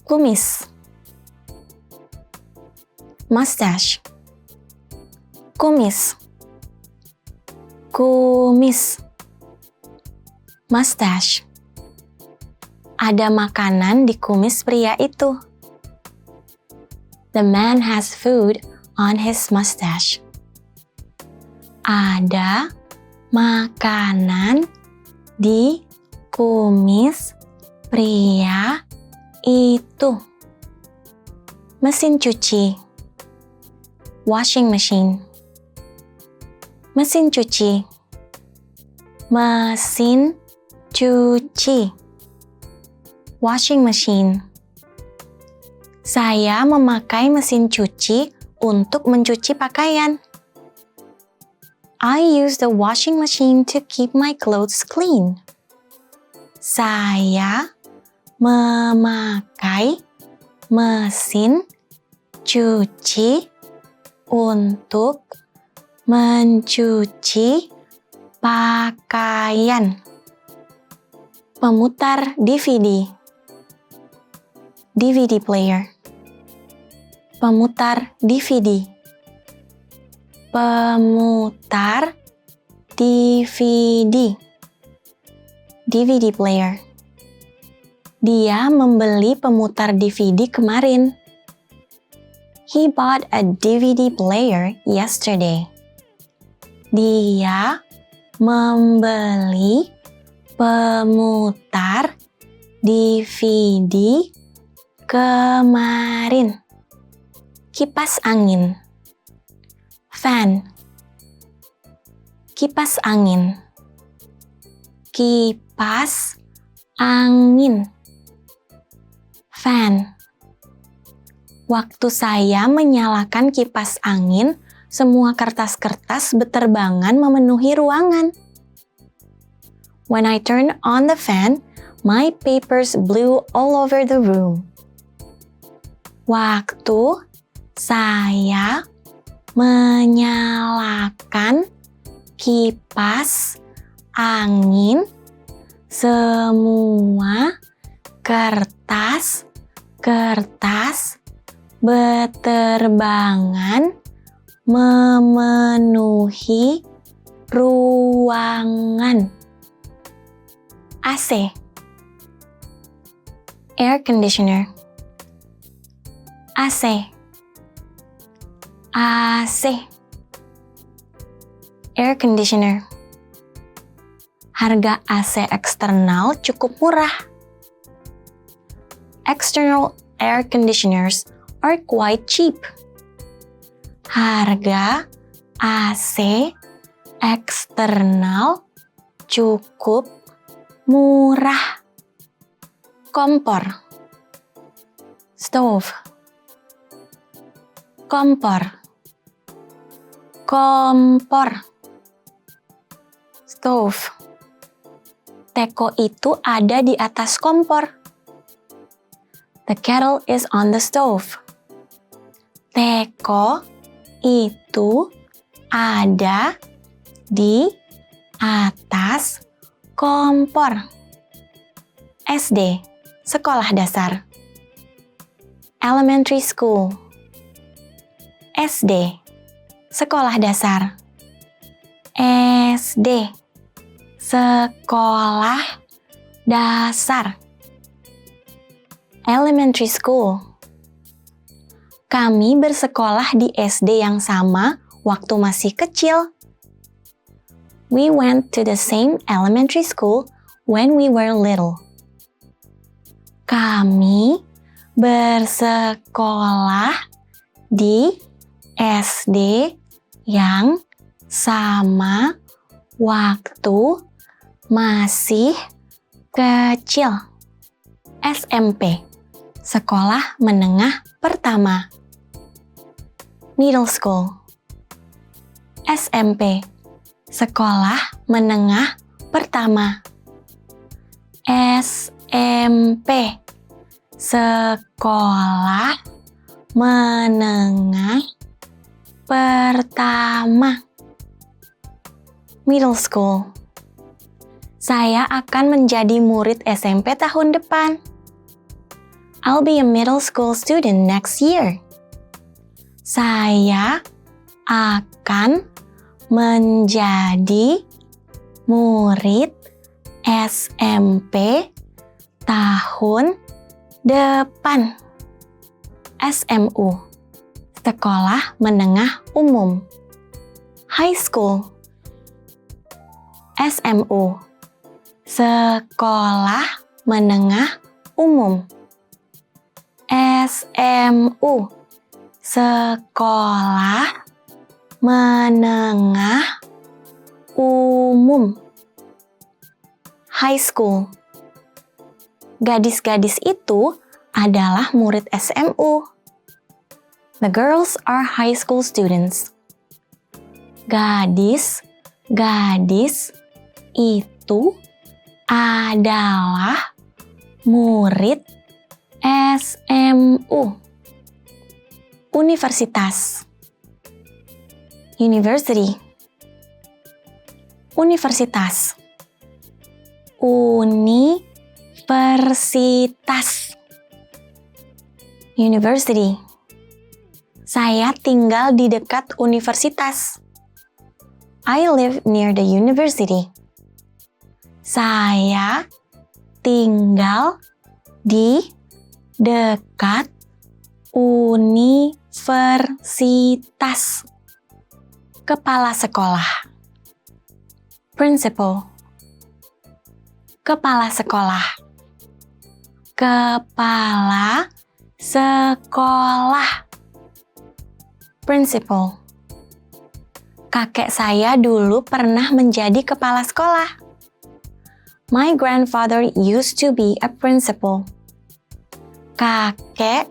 Kumis. Mustache. Kumis. Kumis. Mustache. Ada makanan di kumis pria itu. The man has food on his mustache. Ada makanan di kumis pria itu. Mesin cuci. Washing machine. Mesin cuci. Mesin cuci. Washing machine. Saya memakai mesin cuci untuk mencuci pakaian. I use the washing machine to keep my clothes clean. Saya memakai mesin cuci untuk mencuci pakaian. Pemutar DVD. DVD player. Pemutar DVD. Pemutar DVD. DVD player. Dia membeli pemutar DVD kemarin. He bought a DVD player yesterday. Dia membeli pemutar DVD kemarin. Kipas angin. Fan. Kipas angin. Kipas angin. Fan. Waktu saya menyalakan kipas angin, semua kertas-kertas beterbangan memenuhi ruangan. When I turned on the fan, my papers blew all over the room. Waktu saya menyalakan kipas angin, semua kertas beterbangan memenuhi ruangan. AC. Air conditioner. AC. AC. Air conditioner. Harga AC eksternal cukup murah. External air conditioners are quite cheap. Harga AC eksternal cukup murah. Kompor. Stove. Kompor. Kompor. Stove. Teko itu ada di atas kompor. The kettle is on the stove. Teko itu ada di atas kompor. SD, sekolah dasar. Elementary school. SD, sekolah dasar. SD, sekolah dasar. Elementary school. Kami bersekolah di SD yang sama waktu masih kecil. We went to the same elementary school when we were little. Kami bersekolah di SD yang sama waktu masih kecil. SMP, sekolah menengah pertama. Middle school. SMP, sekolah menengah pertama. SMP, sekolah menengah pertama. Middle school. Saya akan menjadi murid SMP tahun depan. I'll be a middle school student next year. Saya akan menjadi murid SMP tahun depan. SMU, Sekolah Menengah Umum. High school. SMU, Sekolah Menengah Umum. SMU, Sekolah Menengah Umum. High school. Gadis-gadis itu adalah murid SMU. The girls are high school students. Gadis-gadis itu adalah murid SMU. Universitas. University. Universitas. Universitas. University. Saya tinggal di dekat universitas. I live near the university. Saya tinggal di dekat universitas. Kepala sekolah. Principal. Kepala sekolah. Kepala sekolah. Principal. Kakek saya dulu pernah menjadi kepala sekolah. My grandfather used to be a principal. Kakek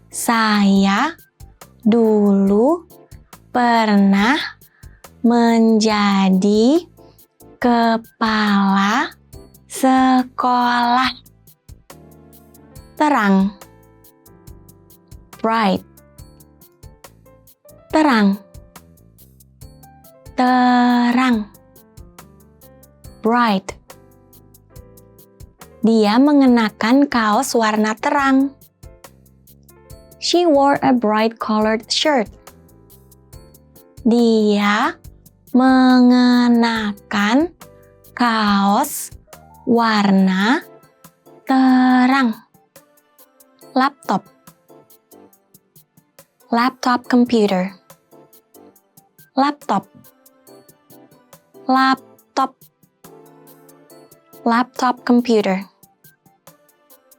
saya dulu pernah menjadi kepala sekolah. Terang. Bright. Terang. Terang. Bright. Dia mengenakan kaos warna terang. She wore a bright colored shirt. Dia mengenakan kaos warna terang. Laptop. Laptop computer. Laptop. Laptop. Laptop computer.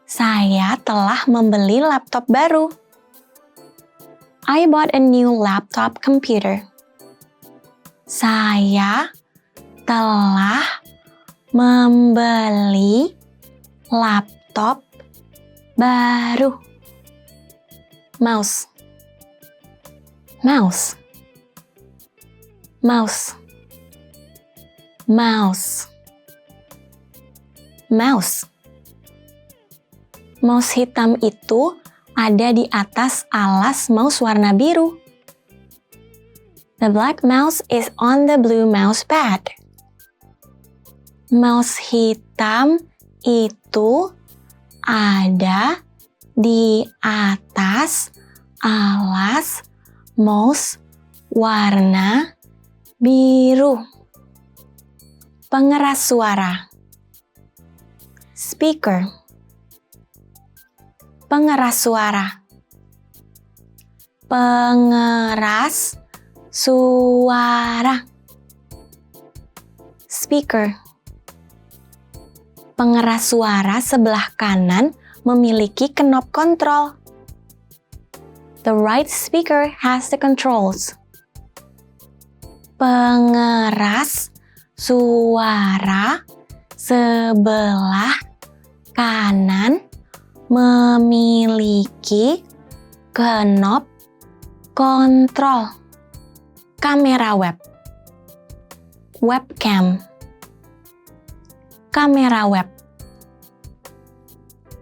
Saya telah membeli laptop baru. I bought a new laptop computer. Saya telah membeli laptop baru. Mouse. Mouse. Mouse. Mouse. Mouse. Mouse hitam itu ada di atas alas mouse warna biru. The black mouse is on the blue mouse pad. Mouse hitam itu ada di atas alas mouse warna biru. Pengeras suara. Speaker. Pengeras suara. Pengeras suara. Speaker. Pengeras suara sebelah kanan memiliki knop kontrol. The right speaker has the controls. Pengeras suara sebelah kanan memiliki knop kontrol. Kamera web. Webcam. Kamera web.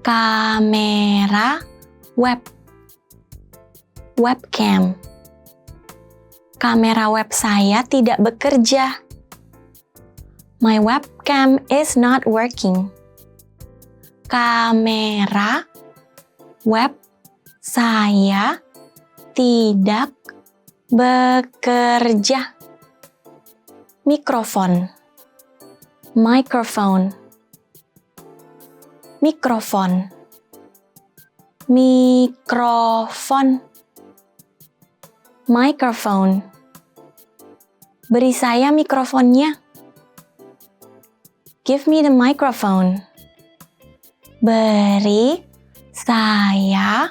Kamera web. Webcam. Kamera web saya tidak bekerja. My webcam is not working. Kamera Web saya tidak bekerja. Mikrofon. Microphone. Mikrofon. Mikrofon. Microphone. Beri saya mikrofonnya. Give me the microphone. Beri saya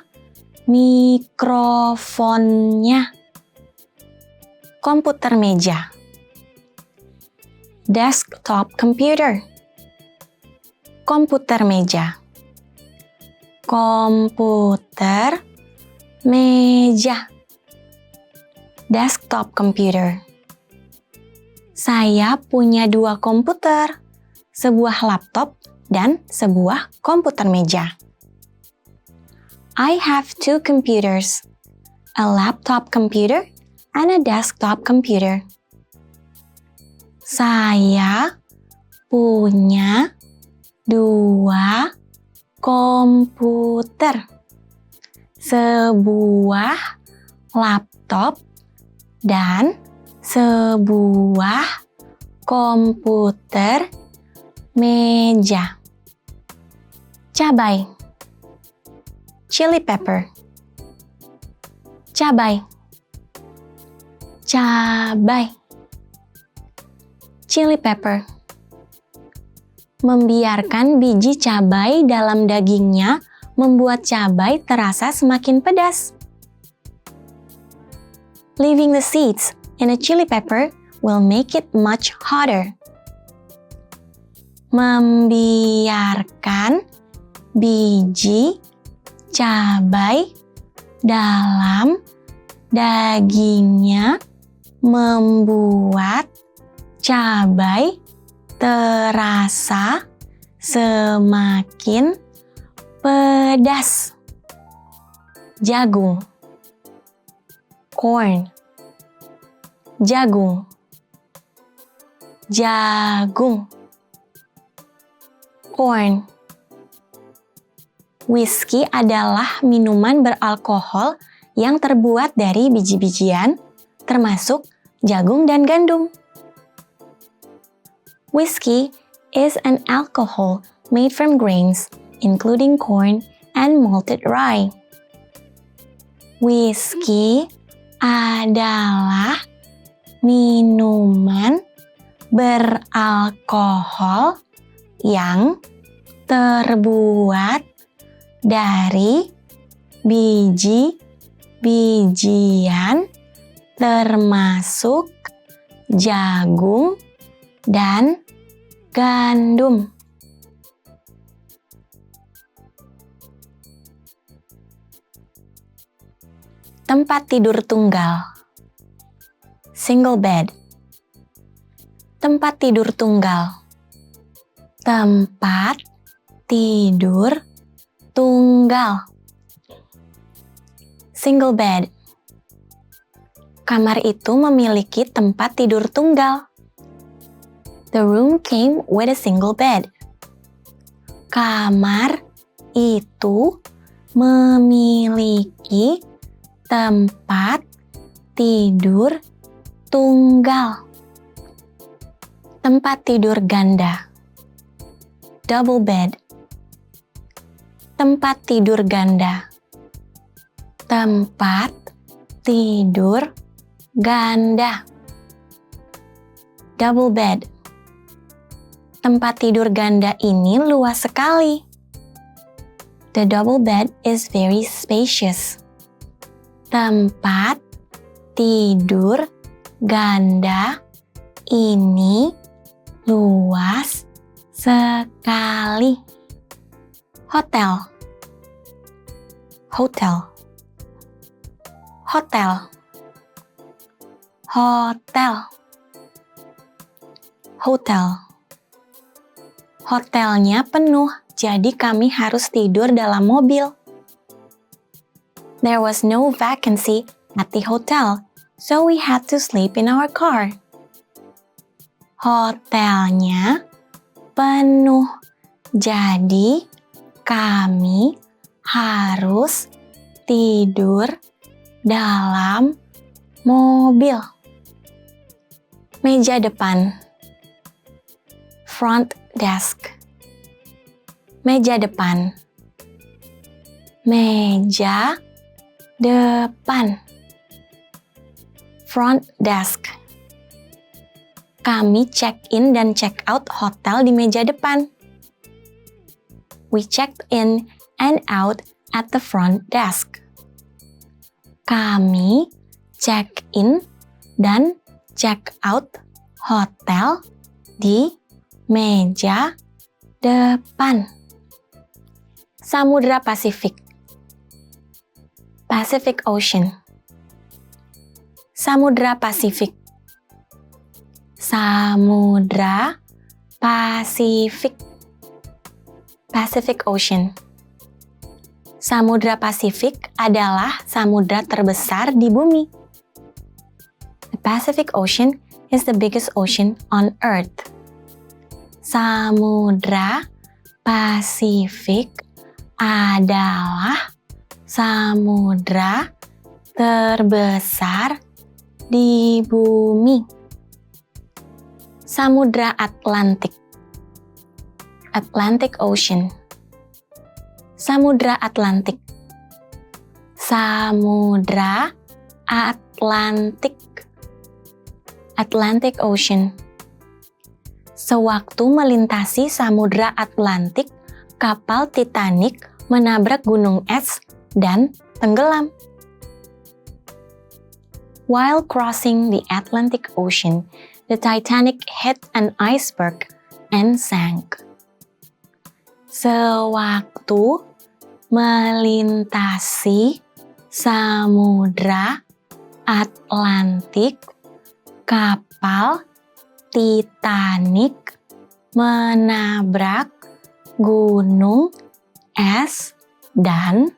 mikrofonnya. Komputer meja. Desktop computer. Komputer meja. Komputer meja. Desktop computer. Saya punya 2 komputer, sebuah laptop dan sebuah komputer meja. I have 2 computers, a laptop computer and a desktop computer. Saya punya 2 komputer, sebuah laptop dan sebuah komputer meja. Cabai. Chili pepper. Cabai. Cabai. Chili pepper. Membiarkan biji cabai dalam dagingnya membuat cabai terasa semakin pedas. Leaving the seeds in a chili pepper will make it much hotter. Membiarkan biji cabai dalam dagingnya membuat cabai terasa semakin pedas. Jagung. Corn. Jagung. Jagung. Corn. Whisky adalah minuman beralkohol yang terbuat dari biji-bijian, termasuk jagung dan gandum. Whiskey is an alcohol made from grains, including corn and malted rye. Whiskey adalah minuman beralkohol yang terbuat dari biji-bijian termasuk jagung dan gandum. Tempat tidur tunggal. Single bed. Tempat tidur tunggal. Tempat tidur tunggal. Single bed. Kamar itu memiliki tempat tidur tunggal. The room came with a single bed. Kamar itu memiliki tempat tidur tunggal. Tempat tidur ganda. Double bed. Tempat tidur ganda. Tempat tidur ganda. Double bed. Tempat tidur ganda ini luas sekali. The double bed is very spacious. Tempat tidur ganda ini luas sekali. Hotel. Hotel. Hotel. Hotel. Hotel. Hotelnya penuh, jadi kami harus tidur dalam mobil. There was no vacancy at the hotel, so we had to sleep in our car. Hotelnya penuh, jadi kami harus tidur dalam mobil. Meja depan. Front desk. Meja depan. Meja depan. Front desk. Kami check-in dan check-out hotel di meja depan. We checked in and out at the front desk. Kami check-in dan check-out hotel di meja depan. Samudra Pasifik. Pacific Ocean. Samudra Pasifik. Samudra Pasifik. Pacific Ocean. Samudra Pasifik adalah samudra terbesar di bumi. The Pacific Ocean is the biggest ocean on Earth. Samudra Pasifik adalah samudra terbesar di bumi. Samudra Atlantik. Atlantic Ocean. Samudra Atlantik. Samudra Atlantik. Atlantic Ocean. Sewaktu melintasi Samudra Atlantik, kapal Titanic menabrak gunung es dan tenggelam. While crossing the Atlantic Ocean, the Titanic hit an iceberg and sank. Sewaktu melintasi Samudra Atlantik, kapal Titanic menabrak gunung es dan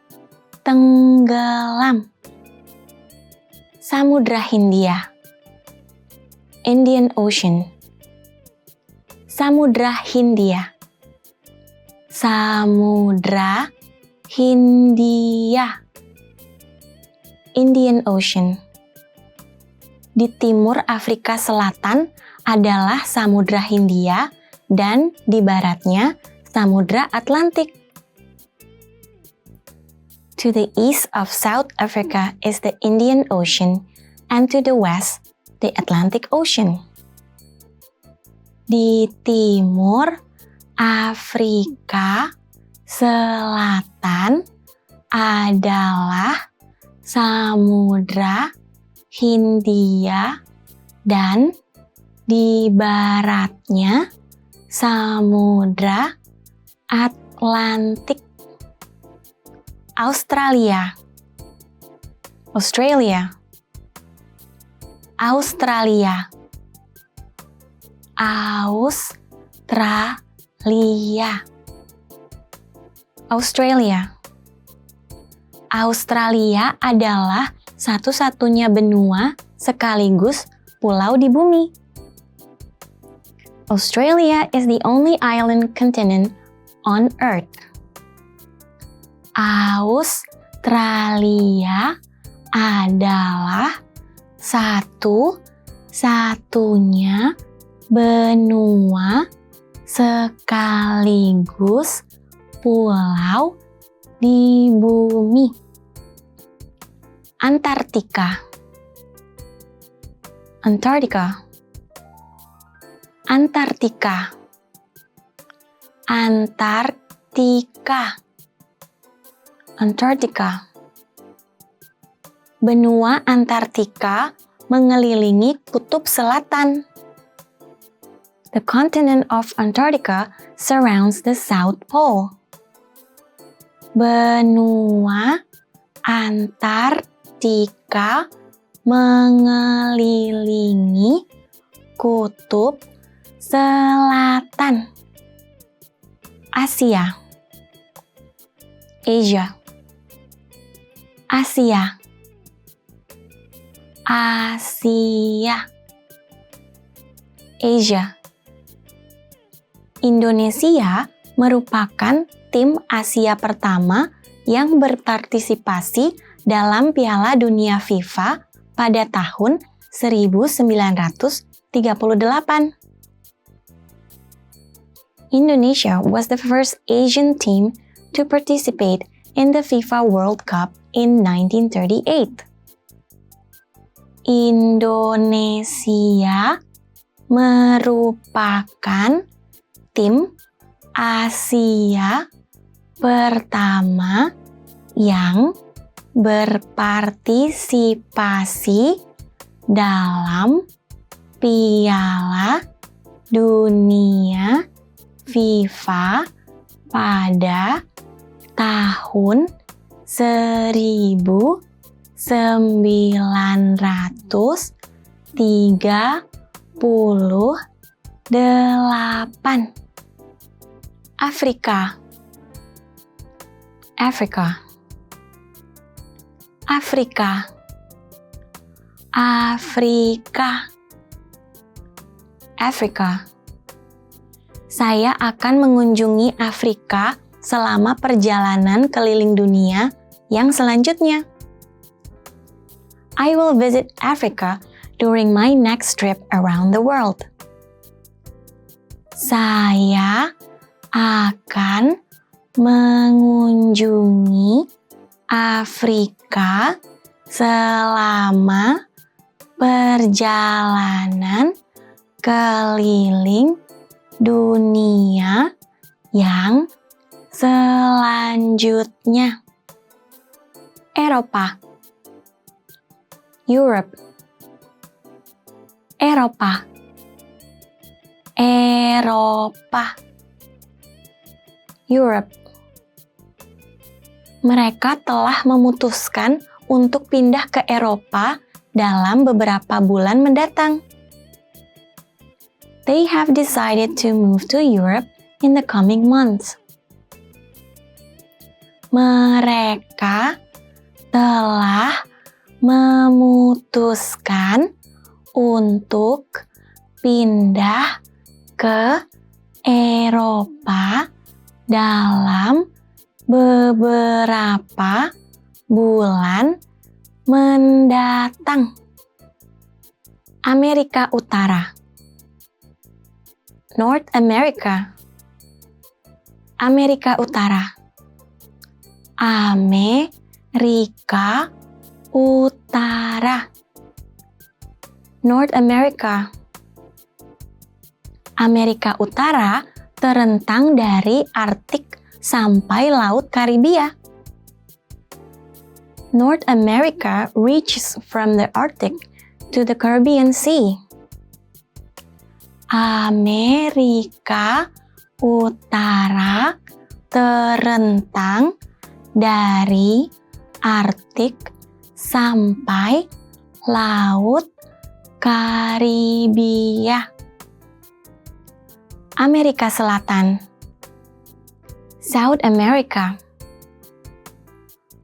tenggelam. Samudra Hindia. Indian Ocean. Samudra Hindia. Samudra Hindia. Indian Ocean. Di timur Afrika Selatan adalah Samudra Hindia dan di baratnya Samudra Atlantik. To the east of South Africa is the Indian Ocean and to the west the Atlantic Ocean. Di timur Afrika Selatan adalah Samudra Hindia dan di baratnya Samudra Atlantik. Australia. Australia. Australia. Australia. Australia. Australia adalah satu-satunya benua sekaligus pulau di bumi. Australia is the only island continent on Earth. Australia adalah satu-satunya benua sekaligus pulau di bumi. Antartika. Antarctica. Antartika. Antartika. Antarctica. Benua Antartika mengelilingi kutub selatan. The continent of Antarctica surrounds the South Pole. Benua Antartika mengelilingi kutub selatan. Asia. Asia. Asia. Asia. Asia. Indonesia merupakan tim Asia pertama yang berpartisipasi dalam Piala Dunia FIFA pada tahun 1938. Indonesia was the first Asian team to participate in the FIFA World Cup in 1938. Indonesia merupakan tim Asia pertama yang berpartisipasi dalam Piala Dunia FIFA pada tahun 1938. Afrika. Afrika. Afrika. Afrika. Afrika. Saya akan mengunjungi Afrika selama perjalanan keliling dunia yang selanjutnya. I will visit Africa during my next trip around the world. Saya akan mengunjungi Afrika selama perjalanan keliling dunia yang selanjutnya. Eropa. Europe. Eropa. Eropa. Europe. Mereka telah memutuskan untuk pindah ke Eropa dalam beberapa bulan mendatang. They have decided to move to Europe in the coming months. Mereka telah memutuskan untuk pindah ke Eropa dalam beberapa bulan mendatang. Amerika Utara. North America. Amerika Utara. Amerika Utara. North America. Amerika Utara terentang dari Arktik sampai Laut Karibia. North America reaches from the Arctic to the Caribbean Sea. Amerika Utara terentang dari Arktik sampai Laut Karibia. Amerika Selatan. South America.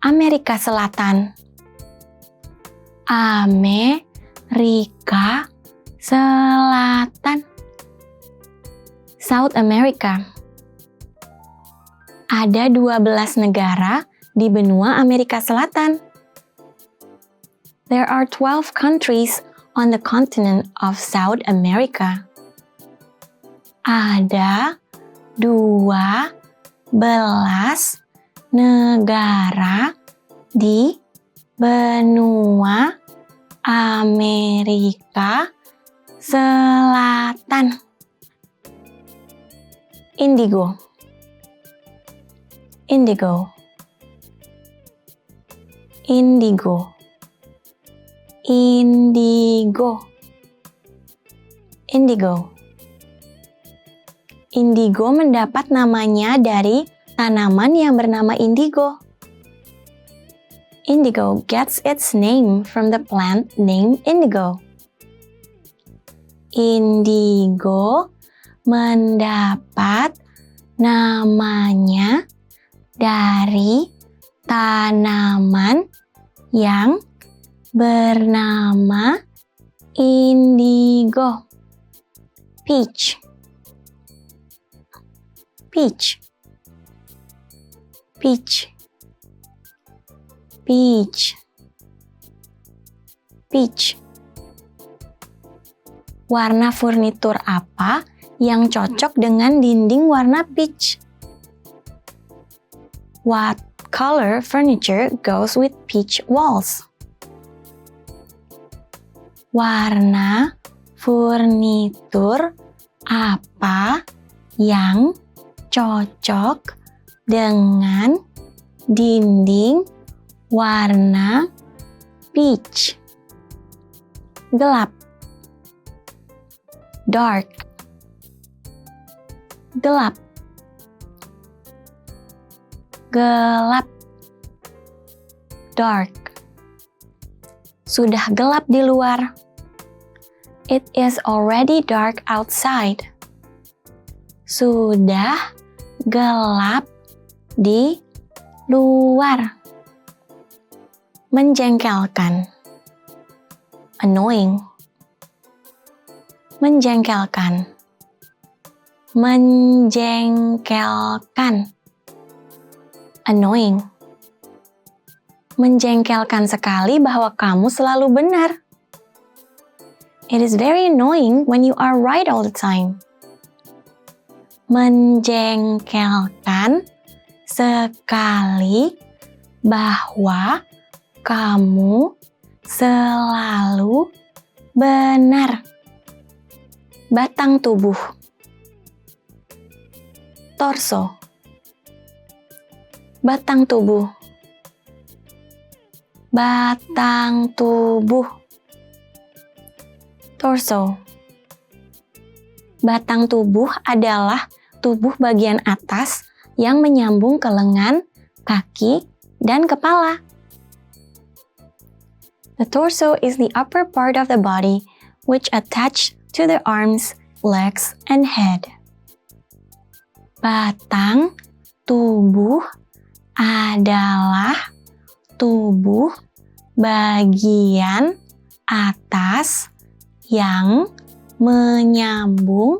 Amerika Selatan. Amerika Selatan. South America. Ada 12 negara di benua Amerika Selatan. There are 12 countries on the continent of South America. Ada 12 negara di benua Amerika Selatan. Indigo. Indigo. Indigo. Indigo. Indigo. Indigo mendapat namanya dari tanaman yang bernama indigo. Indigo gets its name from the plant named indigo. Indigo mendapat namanya dari tanaman yang bernama indigo. Peach. Peach. Peach. Peach. Peach. Warna furnitur apa yang cocok dengan dinding warna peach? What color furniture goes with peach walls? Warna furnitur apa yang cocok dengan dinding warna peach? Gelap. Dark. Gelap. Gelap. Dark. Sudah gelap di luar. It is already dark outside. Sudah gelap di luar. Menjengkelkan. Annoying. Menjengkelkan. Menjengkelkan. Annoying. Menjengkelkan sekali bahwa kamu selalu benar. It is very annoying when you are right all the time. Menjengkelkan sekali bahwa kamu selalu benar. Batang tubuh. Torso. Batang tubuh. Batang tubuh. Torso. Batang tubuh adalah tubuh bagian atas yang menyambung ke lengan, kaki, dan kepala. The torso is the upper part of the body which attach to the arms, legs, and head. Batang tubuh adalah tubuh bagian atas yang menyambung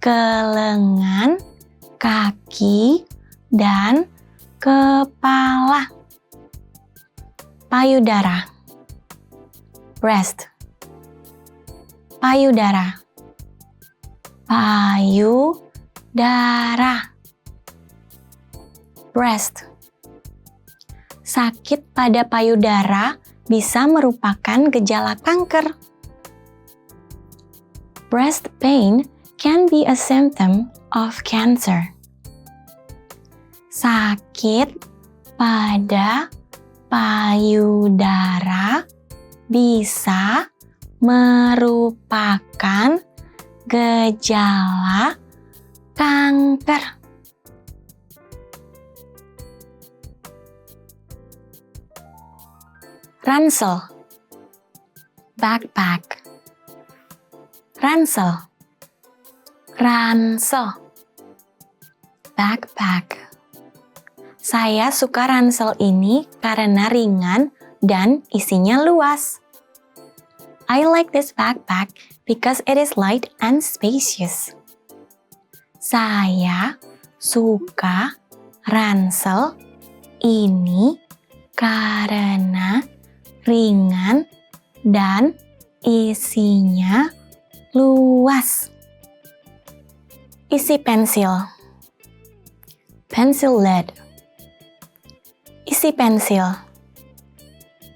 ke lengan, kaki, dan kepala. Payudara. Breast. Payudara. Payudara. Breast. Sakit pada payudara bisa merupakan gejala kanker. Breast pain can be a symptom of cancer. Sakit pada payudara bisa merupakan gejala kanker. Ransel. Backpack. Ransel. Ransel. Backpack. Saya suka ransel ini karena ringan dan isinya luas. I like this backpack because it is light and spacious. Saya suka ransel ini karena ringan dan isinya luas. Isi pensil. Pencil lead. Isi pensil.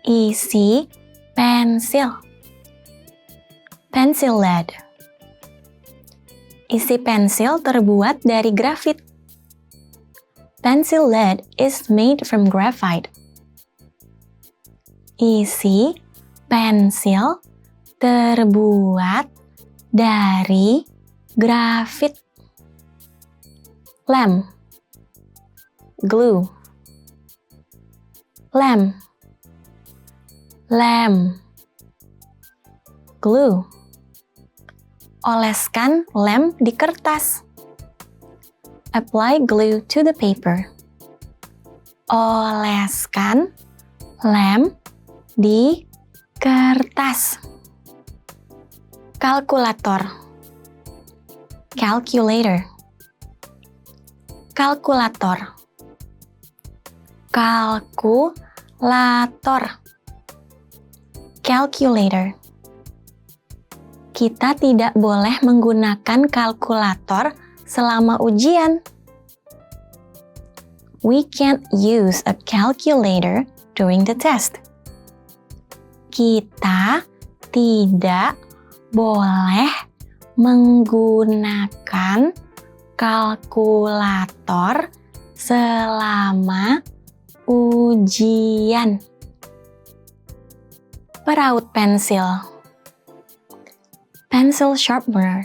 Isi pensil. Pencil lead. Isi pensil terbuat dari grafit. Pencil lead is made from graphite. Isi pensil terbuat dari grafit. Lem. Glue. Lem. Lem. Glue. Oleskan lem di kertas. Apply glue to the paper. Oleskan lem di kertas. Kalkulator. Calculator. Kalkulator. Kalkulator. Calculator. Kita tidak boleh menggunakan kalkulator selama ujian. We can't use a calculator during the test. Kita tidak boleh menggunakan kalkulator selama ujian. Peraut pensil. Pencil sharpener.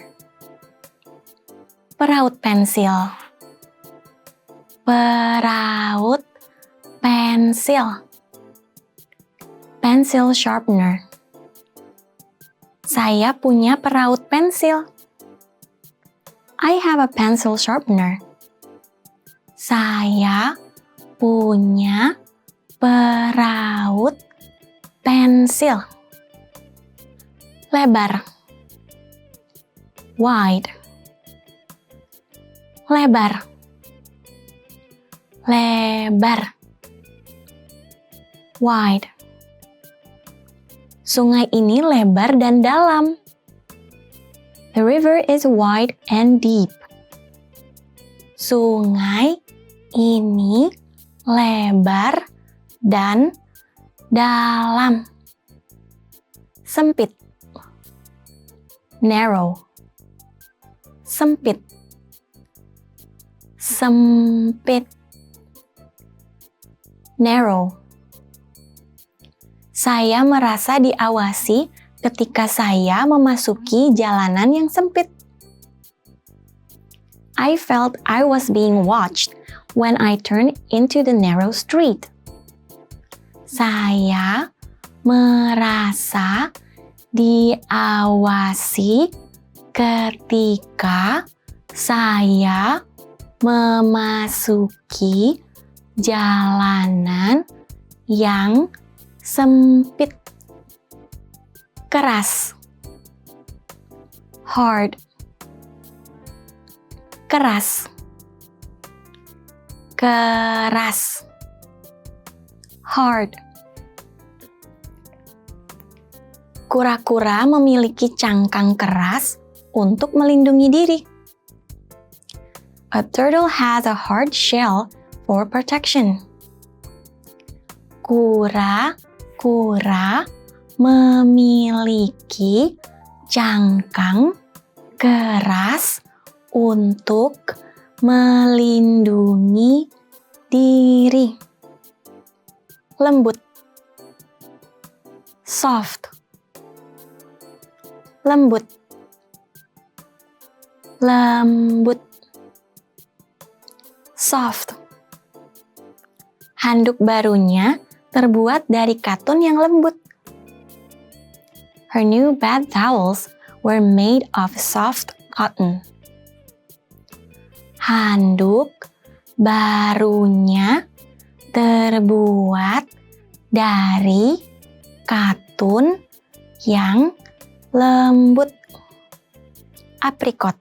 Peraut pensil. Peraut pensil. Pencil sharpener. Saya punya peraut pensil. I have a pencil sharpener. Saya punya peraut pensil. Lebar. Wide. Lebar. Lebar. Wide. Sungai ini lebar dan dalam. The river is wide and deep. Sungai ini lebar dan dalam. Sempit. Narrow. Sempit. Sempit. Narrow. Saya merasa diawasi ketika saya memasuki jalanan yang sempit. I felt I was being watched when I turned into the narrow street. Saya merasa diawasi ketika saya memasuki jalanan yang sempit. Keras. Hard. Keras. Keras. Hard. Kura-kura memiliki cangkang keras untuk melindungi diri. A turtle has a hard shell for protection. Kura-kura memiliki cangkang keras untuk melindungi diri. Lembut. Soft. Lembut. Lembut. Soft. Handuk barunya terbuat dari katun yang lembut. Her new bath towels were made of soft cotton. Handuk barunya terbuat dari katun yang lembut. Apricot.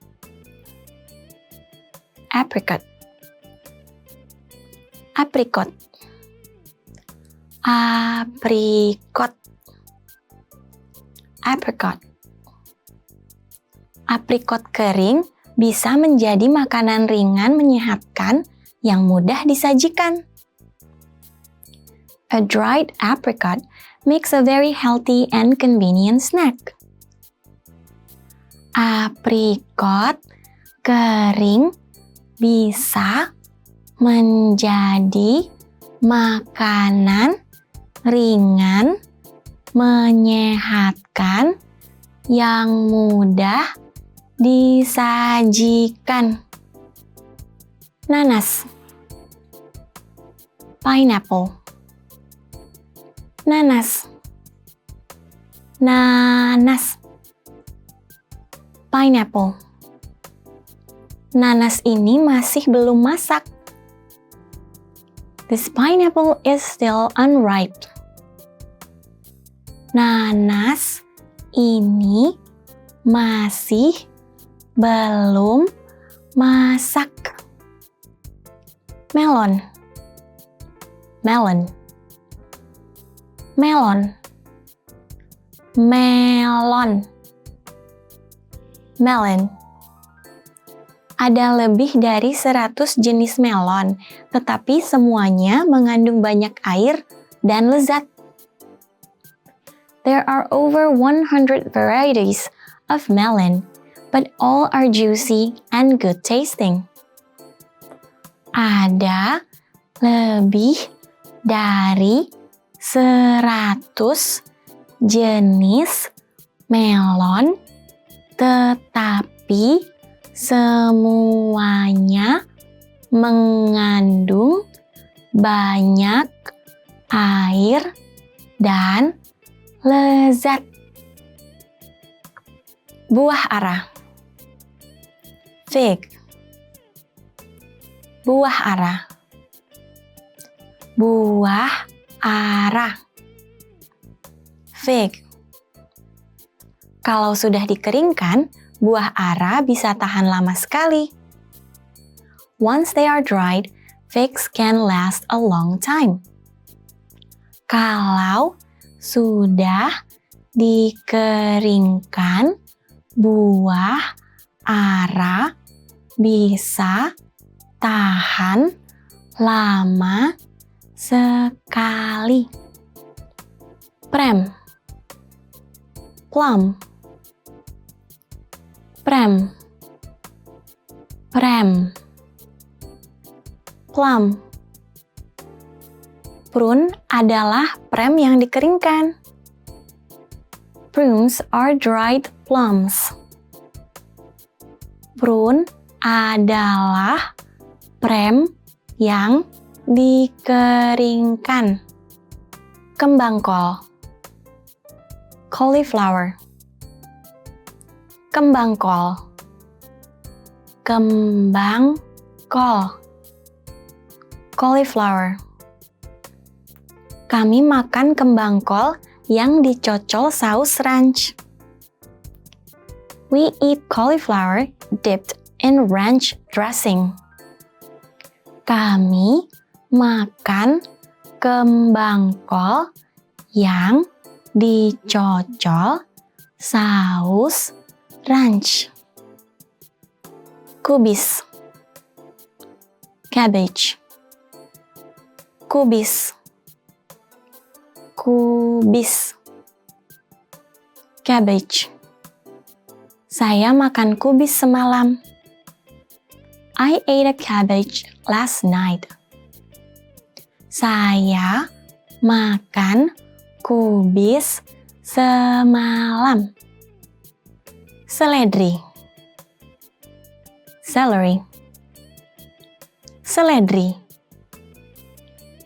Apricot. Apricot. Apricot. Apricot. Aprikot kering bisa menjadi makanan ringan menyehatkan yang mudah disajikan. A dried apricot makes a very healthy and convenient snack. Aprikot kering bisa menjadi makanan ringan, menyehatkan, yang mudah disajikan. Nanas. Pineapple. Nanas. Nanas. Pineapple. Nanas ini masih belum masak. This pineapple is still unripe. Nanas ini masih belum masak. Melon. Melon. Melon. Melon. Melon. Ada lebih dari 100 jenis melon, tetapi semuanya mengandung banyak air dan lezat. There are over 100 varieties of melon, but all are juicy and good tasting. Ada lebih dari 100 jenis melon, tetapi semuanya mengandung banyak air dan lezat. Buah ara. Fig. Buah ara. Buah ara. Fig. Kalau sudah dikeringkan, buah ara bisa tahan lama sekali. Once they are dried, figs can last a long time. Kalau sudah dikeringkan, buah ara bisa tahan lama sekali. Prem. Plum. Prem. Prem. Plum. Prune adalah prem yang dikeringkan. Prunes are dried plums. Prune adalah prem yang dikeringkan. Kembang kol. Cauliflower. Kembang kol. Kembang kol. Cauliflower. Kami makan kembang kol yang dicocol saus ranch. We eat cauliflower dipped in ranch dressing. Kami makan kembang kol yang dicocol saus ranch. Kubis. Cabbage. Kubis. Kubis. Cabbage. Saya makan kubis semalam. I ate a cabbage last night. Saya makan kubis semalam. Seledri. Celery. Seledri.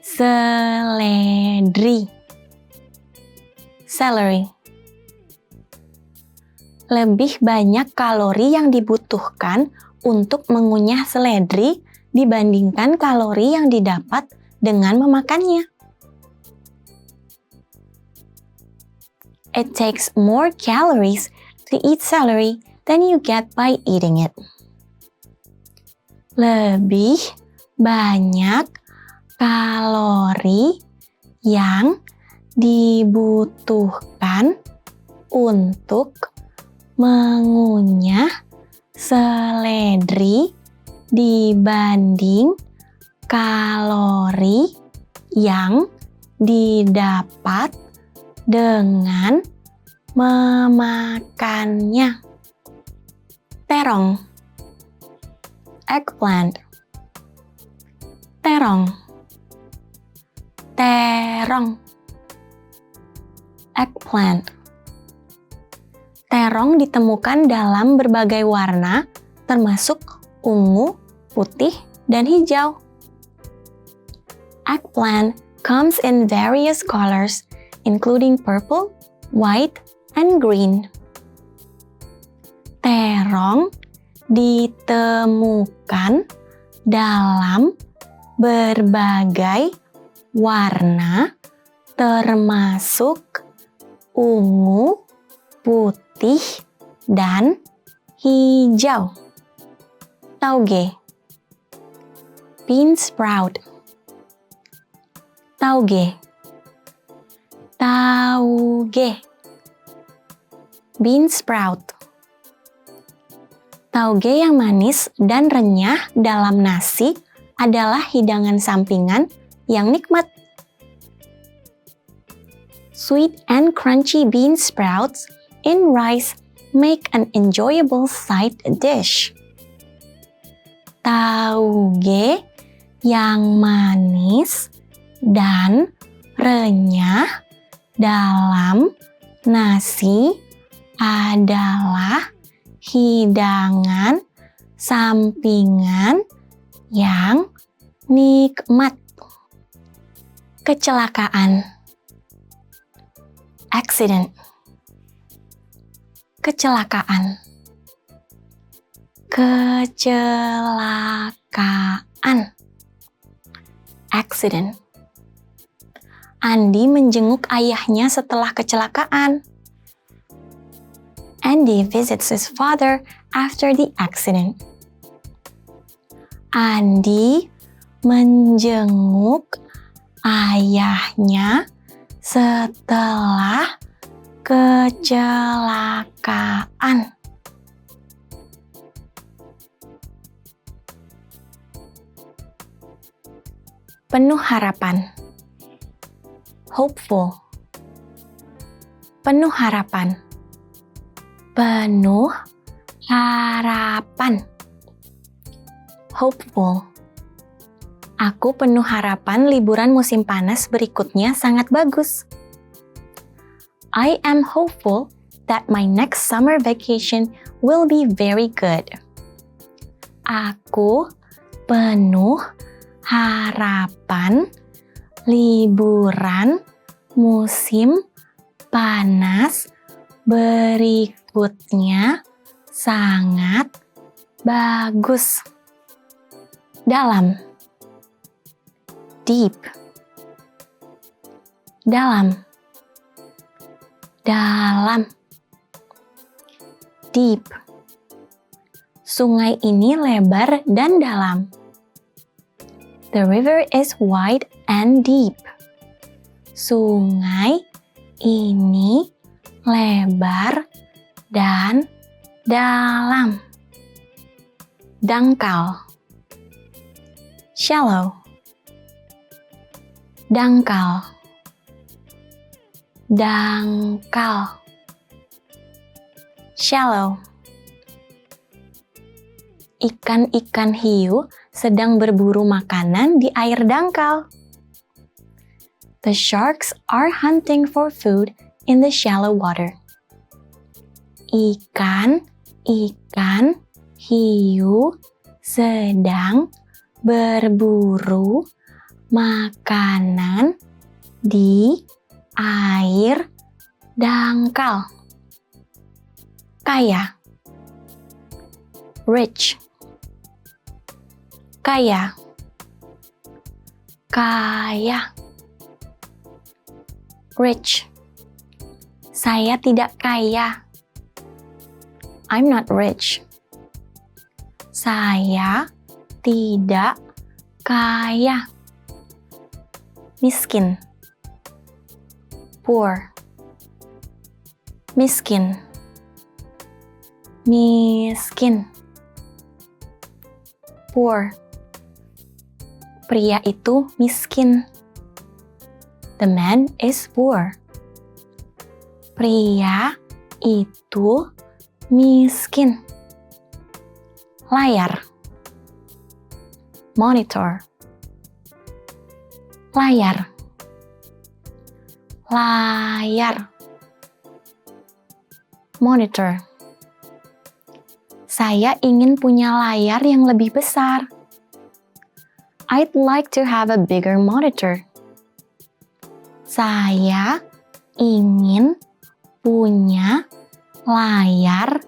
Seledri. Celery. Lebih banyak kalori yang dibutuhkan untuk mengunyah seledri dibandingkan kalori yang didapat dengan memakannya. It takes more calories to eat celery than you get by eating it. Lebih banyak kalori yang dibutuhkan untuk mengunyah seledri dibanding kalori yang didapat dengan memakannya. Terong. Eggplant. Terong. Terong. Eggplant. Terong ditemukan dalam berbagai warna, termasuk ungu, putih, dan hijau. Eggplant comes in various colors, including purple, white, and green. Terong ditemukan dalam berbagai warna, termasuk ungu, putih, dan hijau. Tauge. Bean sprout. Tauge. Tauge. Bean sprout. Tauge yang manis dan renyah dalam nasi adalah hidangan sampingan yang nikmat. Sweet and crunchy bean sprouts in rice make an enjoyable side dish. Tauge yang manis dan renyah dalam nasi adalah hidangan sampingan yang nikmat. Kecelakaan. Accident. Kecelakaan. Kecelakaan. Accident. Andy menjenguk ayahnya setelah kecelakaan. Andy visits his father after the accident. Andy menjenguk ayahnya setelah kecelakaan. Penuh harapan. Hopeful. Penuh harapan. Penuh harapan. Hopeful. Aku penuh harapan liburan musim panas berikutnya sangat bagus. I am hopeful that my next summer vacation will be very good. Aku penuh harapan liburan musim panas berikutnya sangat bagus. Dalam. Deep. Dalam. Dalam. Deep. Sungai ini lebar dan dalam. The river is wide and deep. Sungai ini lebar dan dalam. Dangkal. Shallow. Dangkal. Dangkal. Shallow. Ikan-ikan hiu sedang berburu makanan di air dangkal. The sharks are hunting for food in the shallow water. Ikan-ikan hiu sedang berburu makanan di air dangkal. Kaya. Rich. Kaya. Kaya. Rich. Saya tidak kaya. I'm not rich. Saya tidak kaya. Miskin. Poor. Miskin. Miskin. Poor. Pria itu miskin. The man is poor. Pria itu miskin. Layar. Monitor. Layar. Layar. Monitor. Saya ingin punya layar yang lebih besar. I'd like to have a bigger monitor. Saya ingin punya layar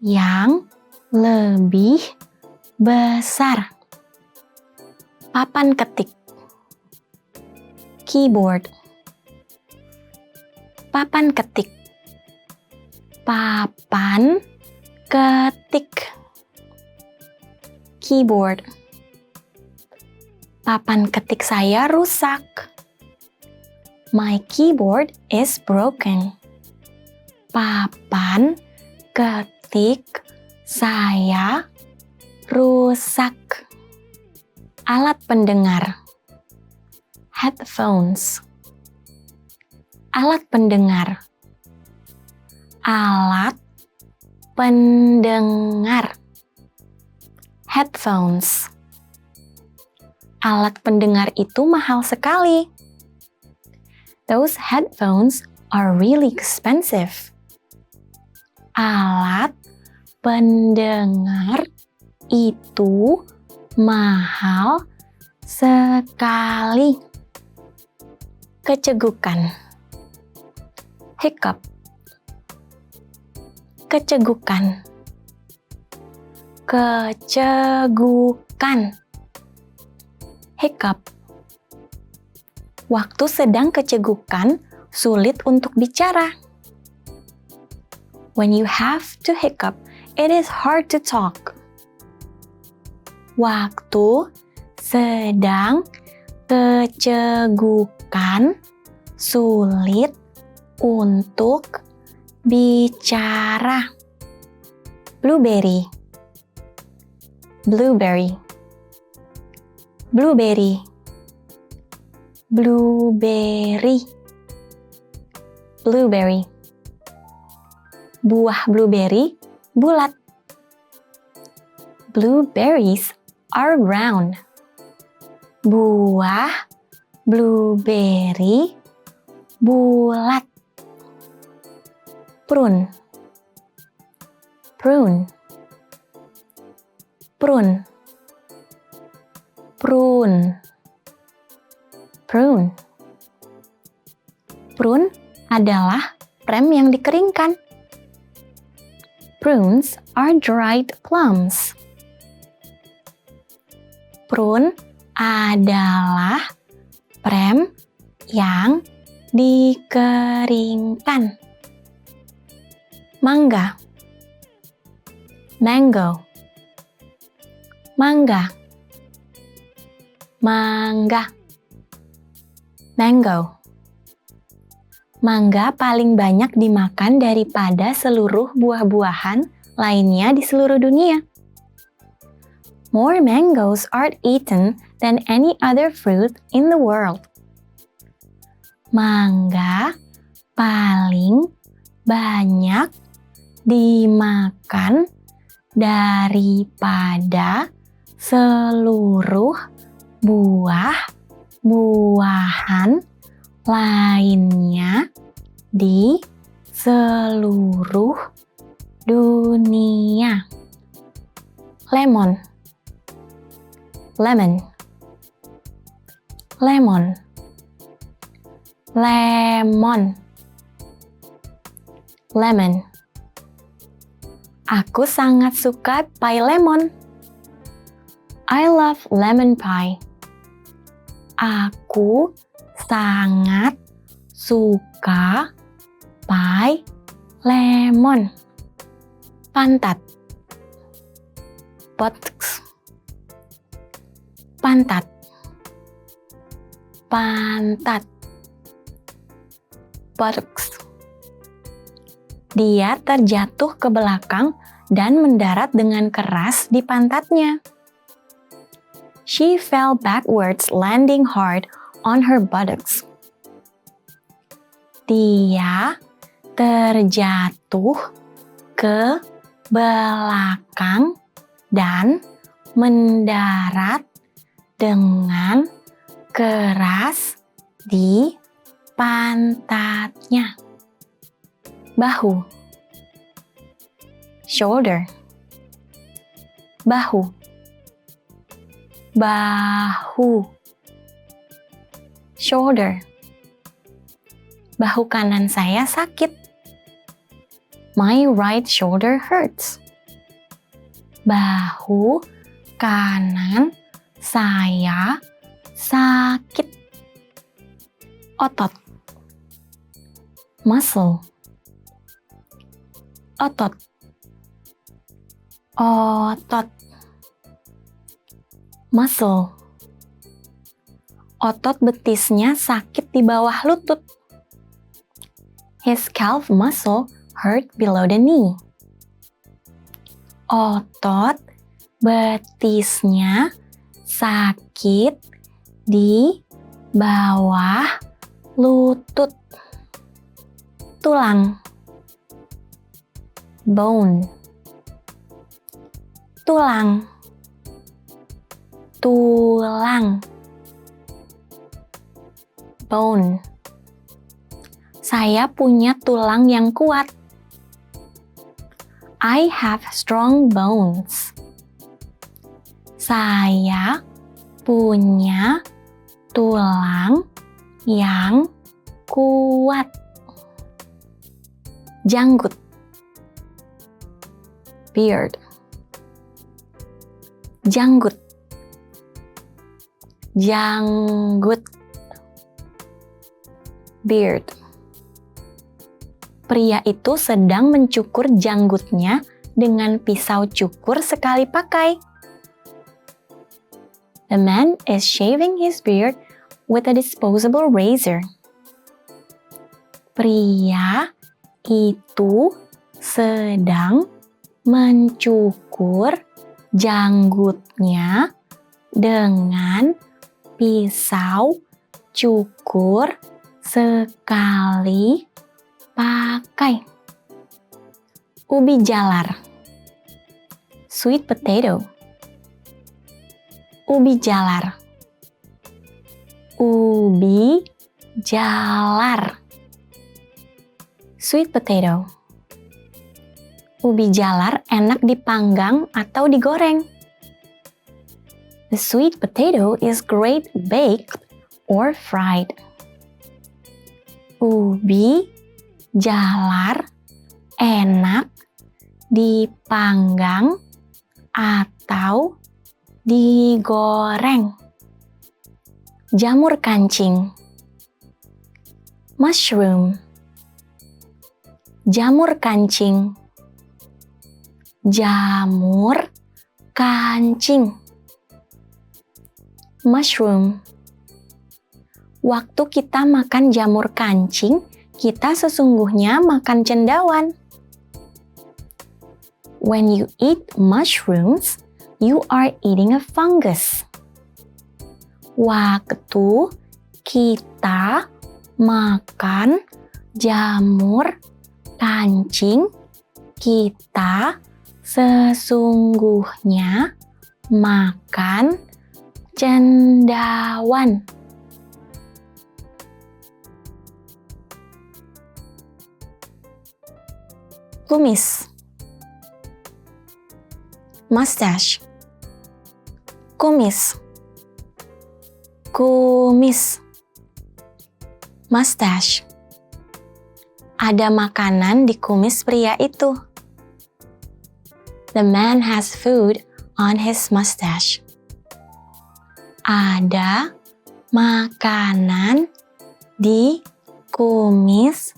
yang lebih besar. Papan ketik. Keyboard. Papan ketik. Papan ketik. Keyboard. Papan ketik saya rusak. My keyboard is broken. Papan ketik saya rusak. Alat pendengar. Headphones. Alat pendengar. Alat pendengar. Headphones. Alat pendengar itu mahal sekali. Those headphones are really expensive. Alat pendengar itu mahal sekali. Kecegukan. Hiccup. Kecegukan. Kecegukan. Hiccup. Waktu sedang kecegukan, sulit untuk bicara. When you have to hiccup, it is hard to talk. Waktu sedang kecegukan, sulit untuk bicara. Blueberry. Blueberry. Blueberry. Blueberry. Blueberry. Buah blueberry bulat. Blueberries are round. Buah blueberry bulat. Prune. Prune. Prune. Prune. Prune. Prune adalah prem yang dikeringkan. Prunes are dried plums. Prune adalah prem yang dikeringkan. Mangga. Mango. Mangga. Mangga. Mango. Mangga paling banyak dimakan daripada seluruh buah-buahan lainnya di seluruh dunia. More mangoes are eaten than any other fruit in the world. Mangga paling banyak dimakan daripada seluruh buah-buahan lainnya di seluruh dunia. Lemon. Lemon. Lemon. Lemon. Lemon. Aku sangat suka pie lemon. I love lemon pie. Aku sangat suka pie lemon. Pantat. Buttocks. Pantat. Pantat. Buttocks. Dia terjatuh ke belakang dan mendarat dengan keras di pantatnya. She fell backwards, landing hard on her buttocks. Dia terjatuh ke belakang dan mendarat dengan keras di pantatnya. Bahu. Shoulder. Bahu. Bahu. Shoulder. Bahu kanan saya sakit. My right shoulder hurts. Bahu kanan saya sakit. Otot. Muscle. Otot. Otot. Muscle. Otot betisnya sakit di bawah lutut. His calf muscle hurt below the knee. Otot betisnya sakit di bawah lutut. Tulang. Bone. Tulang. Tulang. Bone. Saya punya tulang yang kuat. I have strong bones. Saya punya tulang yang kuat. Janggut. Beard. Janggut. Janggut. Beard. Pria itu sedang mencukur janggutnya dengan pisau cukur sekali pakai. The man is shaving his beard with a disposable razor. Pria itu sedang mencukur janggutnya dengan pisau cukur sekali pakai. Ubi jalar. Sweet potato. Ubi jalar. Ubi jalar. Sweet potato. Ubi jalar enak dipanggang atau digoreng. The sweet potato is great baked or fried. Ubi jalar enak dipanggang atau digoreng. Jamur kancing. Mushroom. Jamur kancing. Jamur kancing. Mushroom. Waktu kita makan jamur kancing, kita sesungguhnya makan cendawan. When you eat mushrooms, you are eating a fungus. Waktu kita makan jamur kancing, kita sesungguhnya makan cendawan. Kumis. Mustache. Kumis. Kumis. Mustache. Ada makanan di kumis pria itu. The man has food on his mustache. Ada makanan di kumis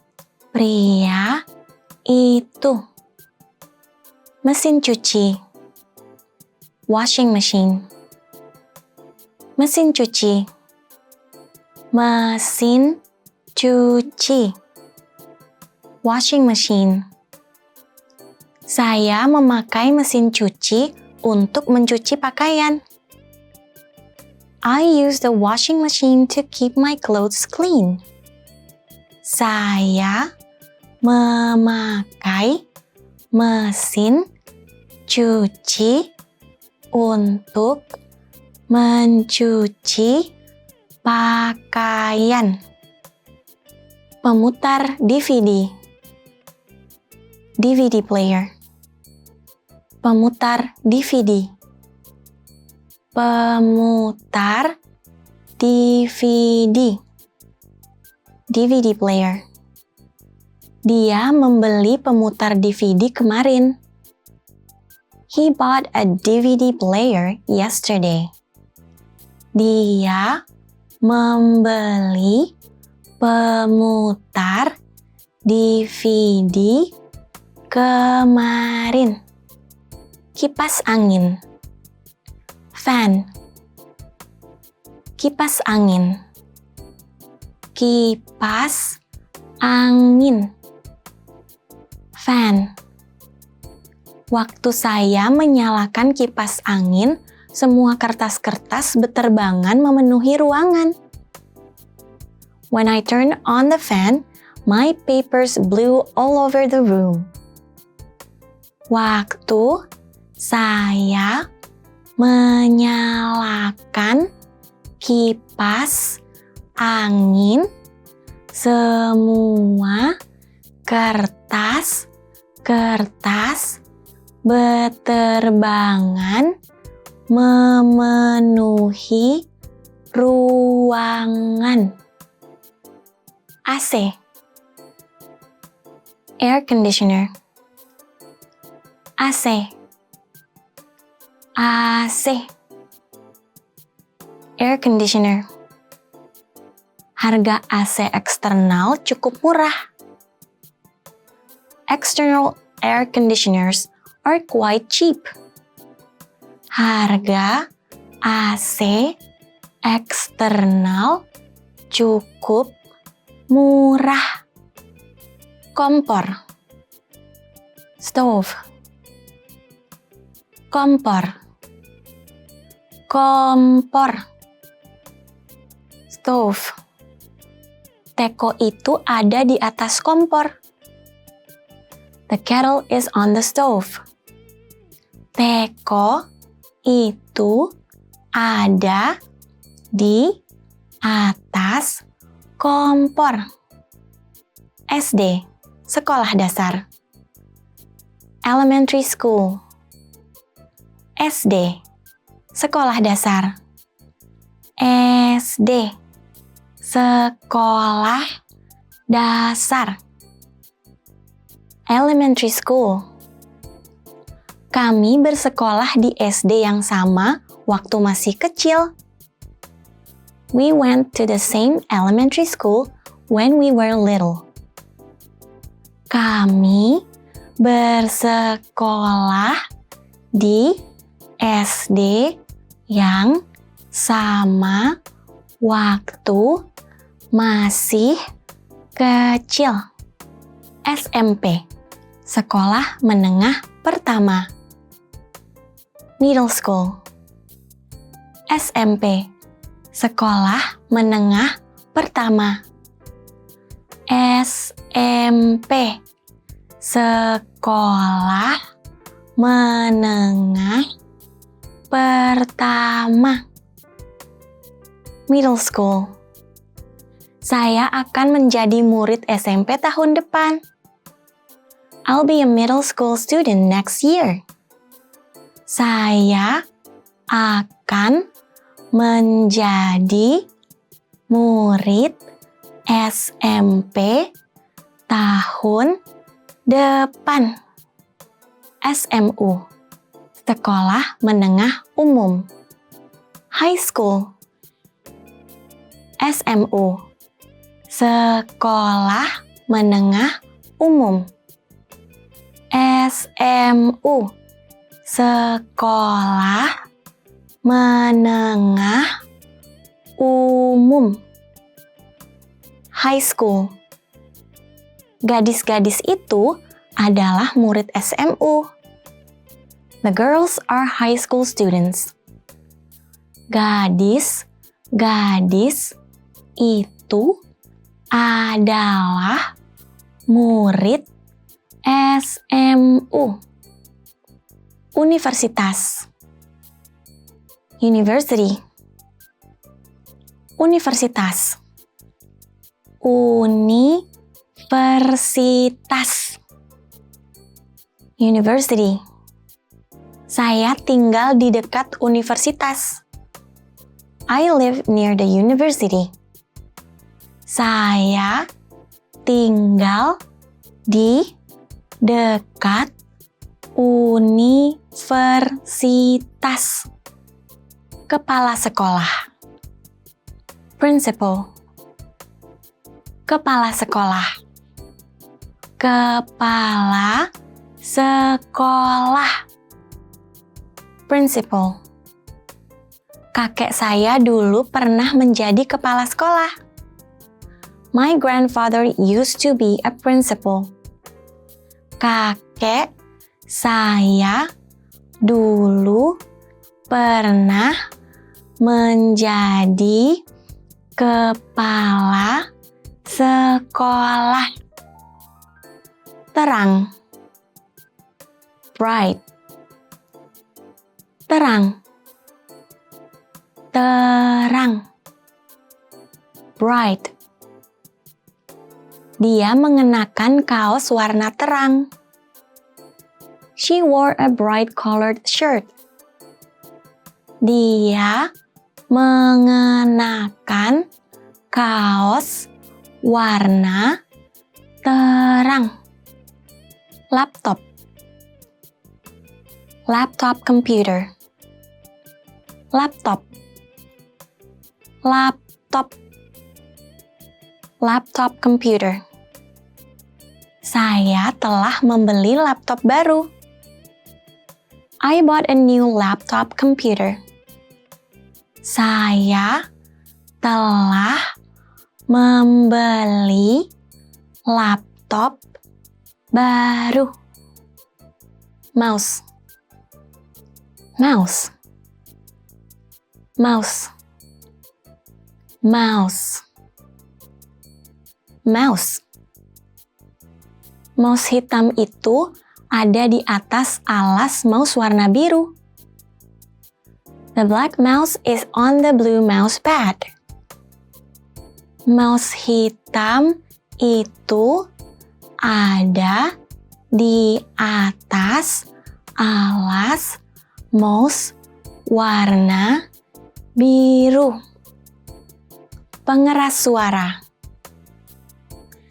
pria itu. Mesin cuci. Washing machine. Mesin cuci. Mesin cuci. Washing machine. Saya memakai mesin cuci untuk mencuci pakaian. I use the washing machine to keep my clothes clean. Saya memakai mesin cuci untuk mencuci pakaian. Pemutar DVD. DVD player. Pemutar DVD. Pemutar DVD. DVD player. Dia membeli pemutar DVD kemarin. He bought a DVD player yesterday. Dia membeli pemutar DVD kemarin. Kipas angin. Fan. Kipas angin. Kipas angin. Fan. Waktu saya menyalakan kipas angin, semua kertas-kertas beterbangan memenuhi ruangan. When I turned on the fan, my papers blew all over the room. Waktu saya menyalakan kipas angin, semua kertas-kertas beterbangan memenuhi ruangan. AC. Air conditioner. AC. AC. Air conditioner. Harga AC eksternal cukup murah. External air conditioners are quite cheap. Harga AC eksternal cukup murah. Kompor. Stove. Kompor. Kompor. Stove. Teko itu ada di atas kompor. The kettle is on the stove. Teko itu ada di atas kompor. SD, sekolah dasar. Elementary school. SD, sekolah dasar. SD, sekolah dasar. Elementary school. Kami bersekolah di SD yang sama waktu masih kecil. We went to the same elementary school when we were little. Kami bersekolah di SD yang sama waktu masih kecil. SMP, sekolah menengah pertama. Middle school. SMP, sekolah menengah pertama. SMP, sekolah menengah pertama. Middle school. Saya akan menjadi murid SMP tahun depan. I'll be a middle school student next year. Saya akan menjadi murid SMP tahun depan. SMU, sekolah menengah umum. High school. SMU, sekolah menengah umum. SMU, sekolah menengah umum. High school. Gadis-gadis itu adalah murid SMU. The girls are high school students. Gadis-gadis itu adalah murid SMU. Universitas. University. Universitas. Universitas. University. Saya tinggal di dekat universitas. I live near the university. Saya tinggal di dekat universitas. Kepala sekolah. Principal. Kepala sekolah. Kepala sekolah. Principal. Kakek saya dulu pernah menjadi kepala sekolah. My grandfather used to be a principal. Kakek saya dulu pernah menjadi kepala sekolah. Terang, bright. Terang, terang, bright. Dia mengenakan kaos warna terang. She wore a bright colored shirt. Dia mengenakan kaos warna terang. Laptop, laptop computer. Laptop, laptop, laptop computer. Saya telah membeli laptop baru. I bought a new laptop computer. Saya telah membeli laptop baru. Mouse, mouse, mouse, mouse, mouse. Mouse hitam itu ada di atas alas mouse warna biru. The black mouse is on the blue mouse pad. Mouse hitam itu ada di atas alas mouse warna biru. Pengeras suara.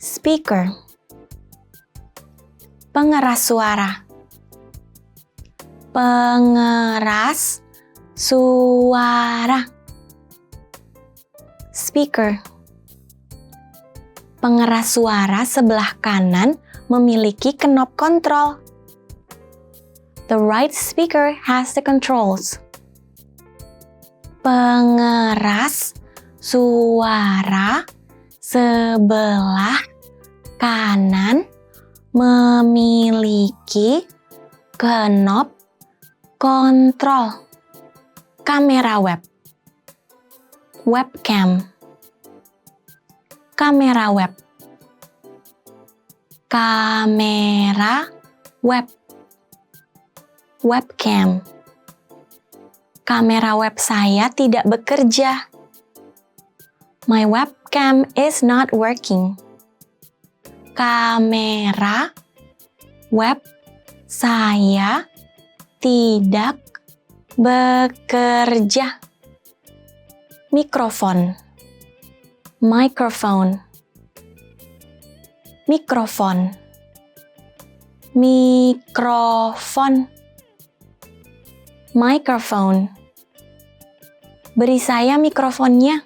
Speaker. Pengeras suara. Pengeras suara. Speaker. Pengeras suara sebelah kanan memiliki knob kontrol. The right speaker has the controls. Pengeras suara sebelah kanan memiliki knob kontrol. Kamera web. Webcam. Kamera web. Kamera web. Webcam. Kamera web saya tidak bekerja. My webcam is not working. Kamera web saya tidak bekerja. Mikrofon. Microphone. Mikrofon. Mikrofon. Microphone. Beri saya mikrofonnya.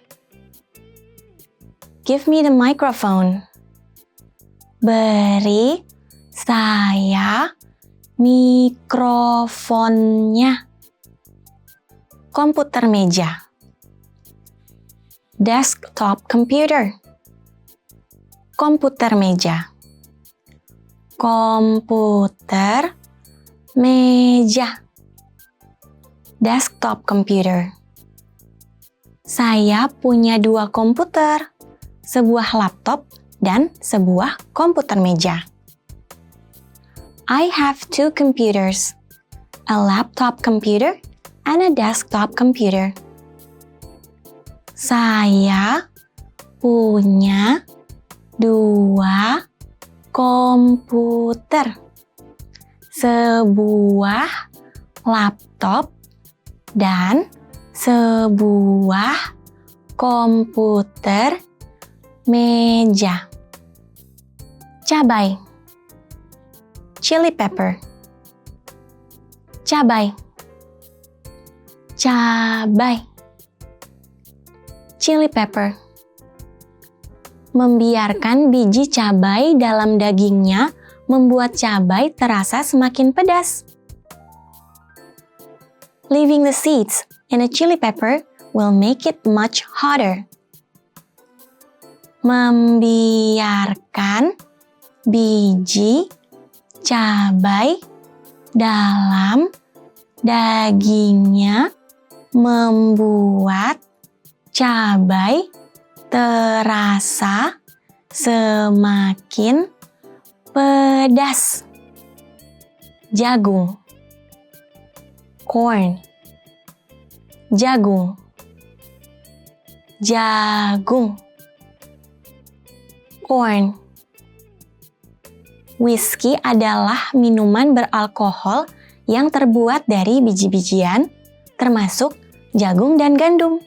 Give me the microphone. Beri saya mikrofonnya. Komputer meja. Desktop computer. Komputer meja. Komputer meja. Desktop computer. Saya punya 2 komputer, sebuah laptop dan sebuah komputer meja. I have 2 computers, a laptop computer and a desktop computer. Saya punya 2 komputer, sebuah laptop dan sebuah komputer meja. Cabai. Chili pepper. Cabai. Cabai. Chili pepper. Membiarkan biji cabai dalam dagingnya membuat cabai terasa semakin pedas. Leaving the seeds and a chili pepper will make it much hotter. Membiarkan biji cabai dalam dagingnya membuat cabai terasa semakin pedas. Jagung, corn. Jagung, jagung. Corn. Whiskey adalah minuman beralkohol yang terbuat dari biji-bijian, termasuk jagung dan gandum.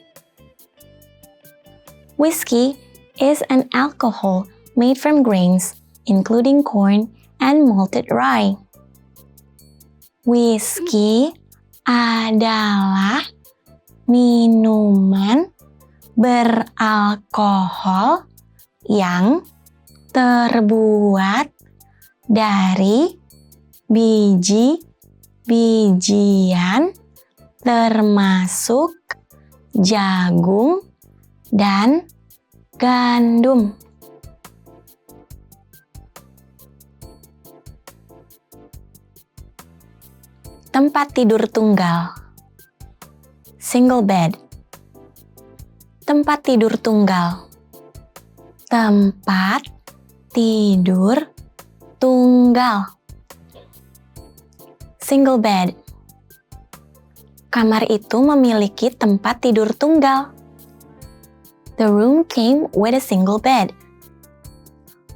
Whiskey is an alcohol made from grains, including corn and malted rye. Whiskey adalah minuman beralkohol yang terbuat dari biji-bijian termasuk jagung dan gandum. Tempat tidur tunggal. Single bed. Tempat tidur tunggal. Tempat tidur tunggal. Single bed. Kamar itu memiliki tempat tidur tunggal. The room came with a single bed.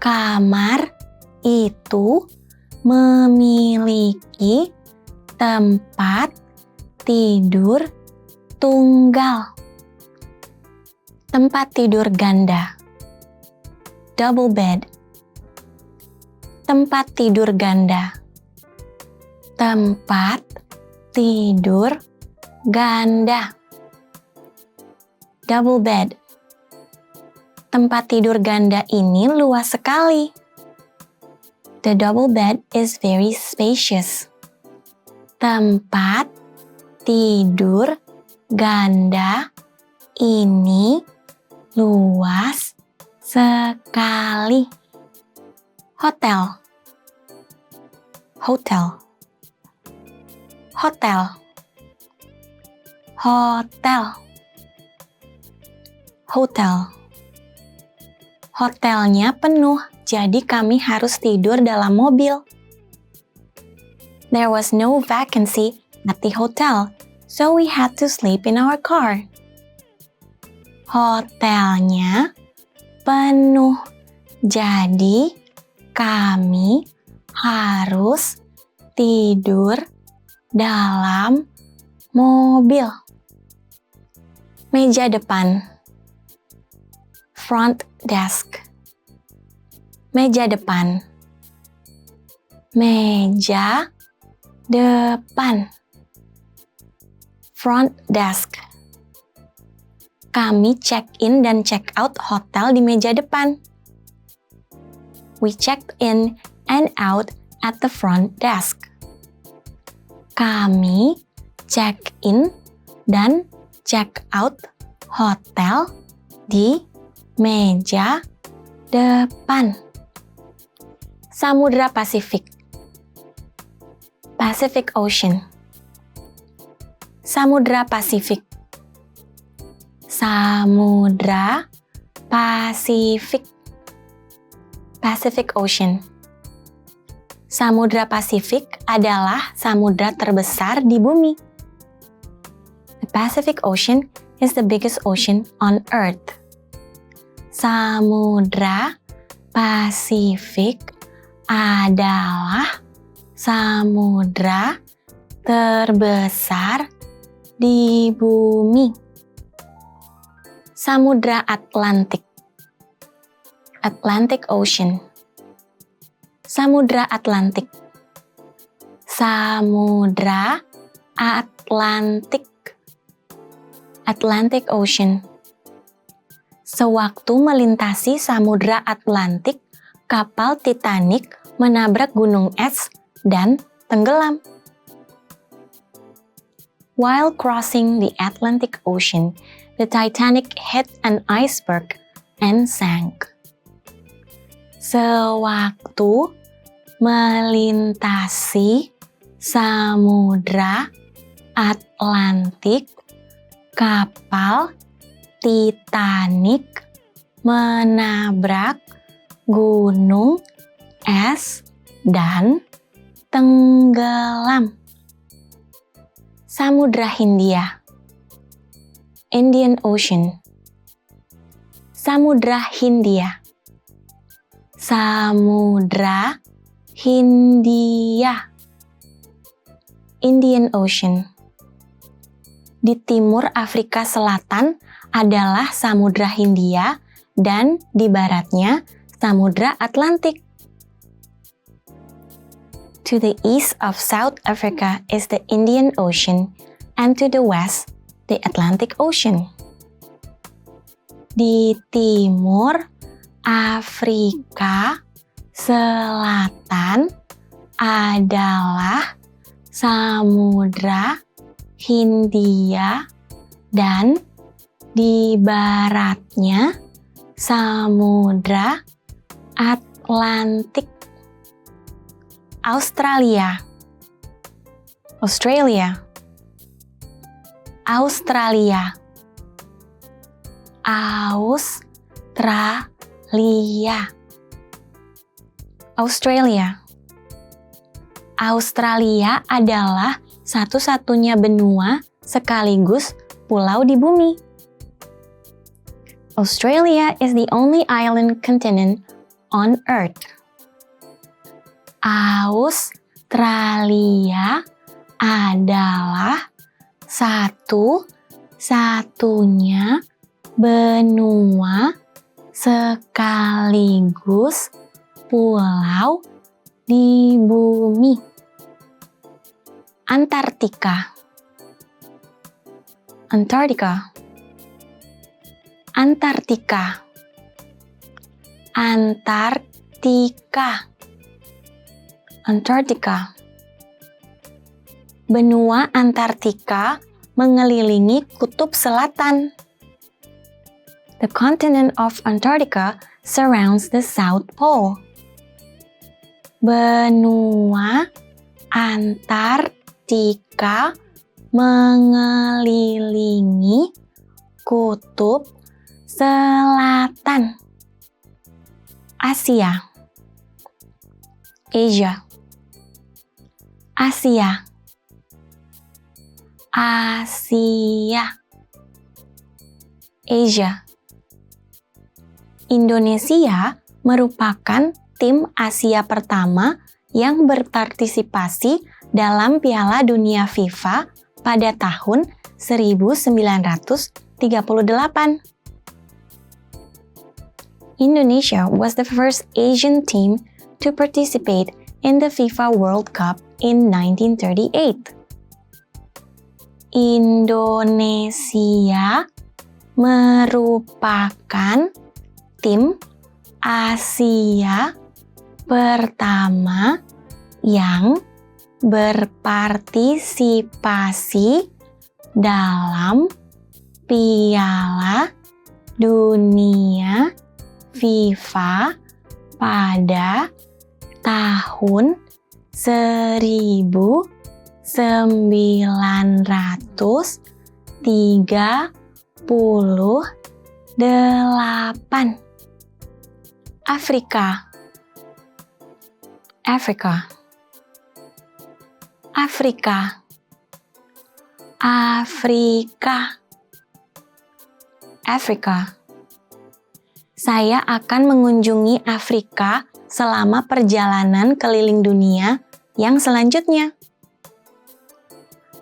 Kamar itu memiliki tempat tidur tunggal. Tempat tidur ganda. Double bed. Tempat tidur ganda. Tempat tidur ganda. Double bed. Tempat tidur ganda ini luas sekali. The double bed is very spacious. Tempat tidur ganda ini luas sekali. Hotel. Hotel. Hotel. Hotel. Hotel. Hotelnya penuh, jadi kami harus tidur dalam mobil. There was no vacancy at the hotel, so we had to sleep in our car. Hotelnya penuh, jadi kami harus tidur dalam mobil. Meja depan. Front desk. Meja depan. Meja depan. Front desk. Kami check-in dan check-out hotel di meja depan. We checked in and out at the front desk. Kami check-in dan check-out hotel di meja depan. Samudra Pasifik. Pacific Ocean. Samudra Pasifik. Samudra Pasifik. Pacific Ocean. Samudra Pasifik adalah samudra terbesar di bumi. The Pacific Ocean is the biggest ocean on Earth. Samudra Pasifik adalah samudra terbesar di bumi. Samudra Atlantik. Atlantic Ocean. Samudra Atlantik. Samudra Atlantik. Atlantic Ocean. Sewaktu melintasi Samudra Atlantik, kapal Titanic menabrak gunung es dan tenggelam. While crossing the Atlantic Ocean, the Titanic hit an iceberg and sank. Sewaktu melintasi Samudra Atlantik, kapal Titanic menabrak gunung es dan tenggelam. Samudra Hindia, Indian Ocean. Samudra Hindia, Samudra Hindia, Indian Ocean. Di timur Afrika Selatan adalah Samudra Hindia dan di baratnya Samudra Atlantik. To the east of South Africa is the Indian Ocean and to the west the Atlantic Ocean. Di timur Afrika Selatan adalah Samudra Hindia dan di baratnya Samudra Atlantik. Australia, Australia, Australia, Australia, Australia. Australia adalah satu-satunya benua sekaligus pulau di bumi. Australia is the only island continent on Earth. Australia adalah satu-satunya benua sekaligus pulau di bumi. Antartika, Antarctica, Antartika, Antartika, Antarctica. Benua Antartika mengelilingi kutub selatan. The continent of Antarctica surrounds the South Pole. Benua Antartika mengelilingi kutub selatan. Asia, Asia, Asia, Asia, Asia. Indonesia merupakan tim Asia pertama yang berpartisipasi dalam Piala Dunia FIFA pada tahun 1938. Indonesia was the first Asian team to participate in the FIFA World Cup in 1938. Indonesia merupakan tim Asia pertama yang berpartisipasi dalam Piala Dunia FIFA pada tahun 1938. Afrika, Afrika, Afrika, Afrika, Afrika. Saya akan mengunjungi Afrika selama perjalanan keliling dunia yang selanjutnya.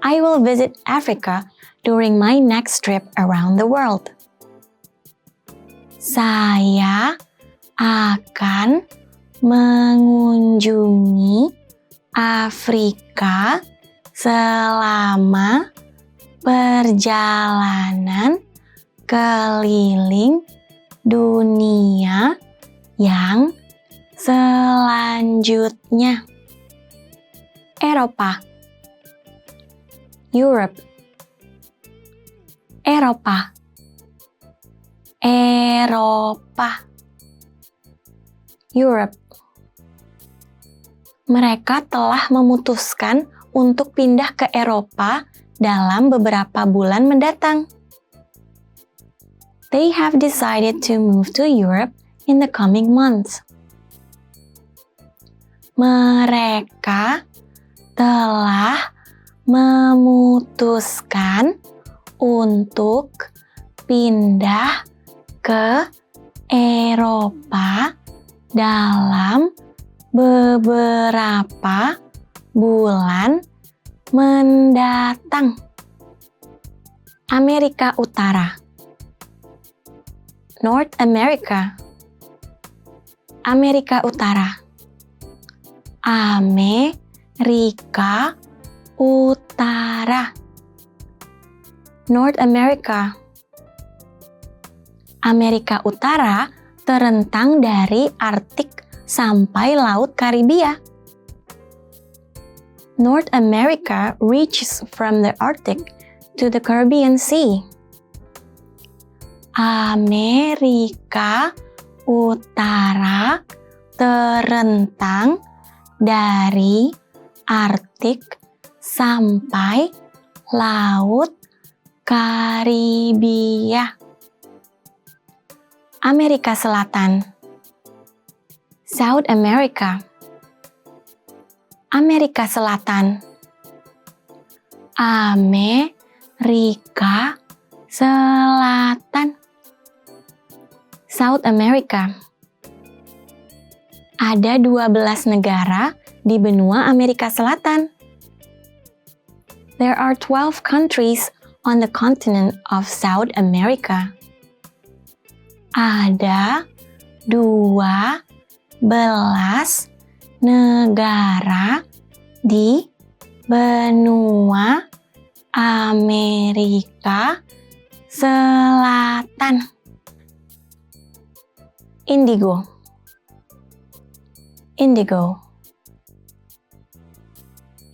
I will visit Africa during my next trip around the world. Saya akan mengunjungi Afrika selama perjalanan keliling dunia yang selanjutnya. Eropa, Europe, Eropa. Eropa. Europe. Mereka telah memutuskan untuk pindah ke Eropa dalam beberapa bulan mendatang. They have decided to move to Europe in the coming months. Mereka telah memutuskan untuk pindah ke Eropa dalam beberapa bulan mendatang. Amerika Utara. North America. Amerika Utara. Amerika Utara. North America. Amerika Utara terentang dari Arktik sampai Laut Karibia. North America reaches from the Arctic to the Caribbean Sea. Amerika Utara terentang dari Arktik sampai Laut Karibia. Amerika Selatan. South America. Amerika Selatan. Amerika Selatan. South America. Ada 12 negara di benua Amerika Selatan. There are 12 countries on the continent of South America. Ada 12 negara di benua Amerika Selatan. Indigo. Indigo.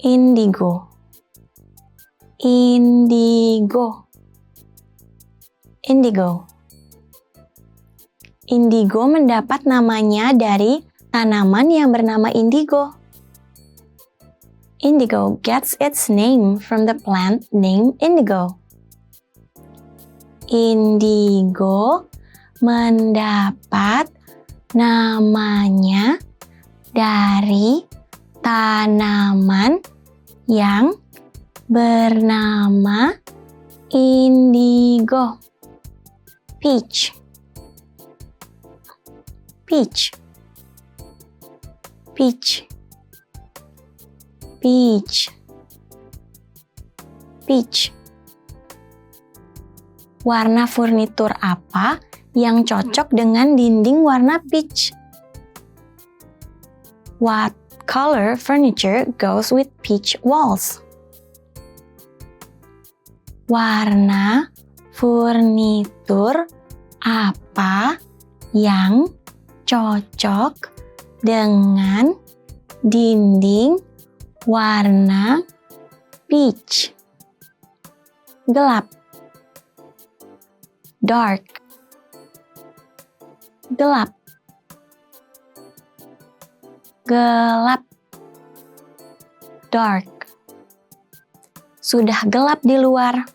Indigo. Indigo. Indigo. Indigo mendapat namanya dari tanaman yang bernama indigo. Indigo gets its name from the plant named indigo. Indigo mendapat namanya dari tanaman yang bernama indigo. Peach. Peach. Peach. Peach. Peach. Warna furnitur apa yang cocok dengan dinding warna peach? What color furniture goes with peach walls? Warna furnitur apa yang cocok dengan dinding warna peach? Gelap. Dark. Gelap. Gelap. Dark. Sudah gelap di luar.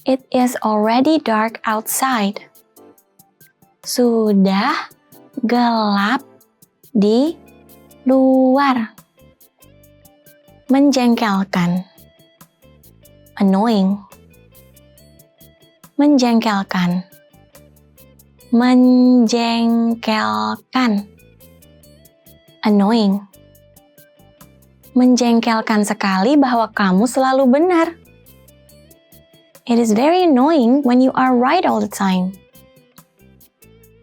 It is already dark outside. Sudah gelap di luar. Menjengkelkan. Annoying. Menjengkelkan. Menjengkelkan. Annoying. Menjengkelkan sekali bahwa kamu selalu benar. It is very annoying when you are right all the time.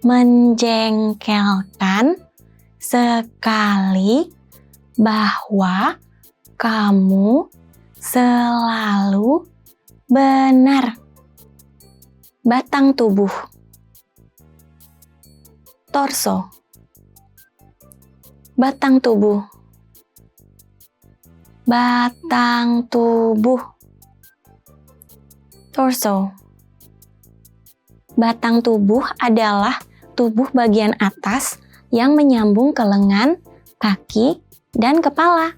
Menjengkelkan sekali bahwa kamu selalu benar. Batang tubuh. Torso. Batang tubuh. Batang tubuh. Torso. Batang tubuh adalah tubuh bagian atas yang menyambung ke lengan, kaki, dan kepala.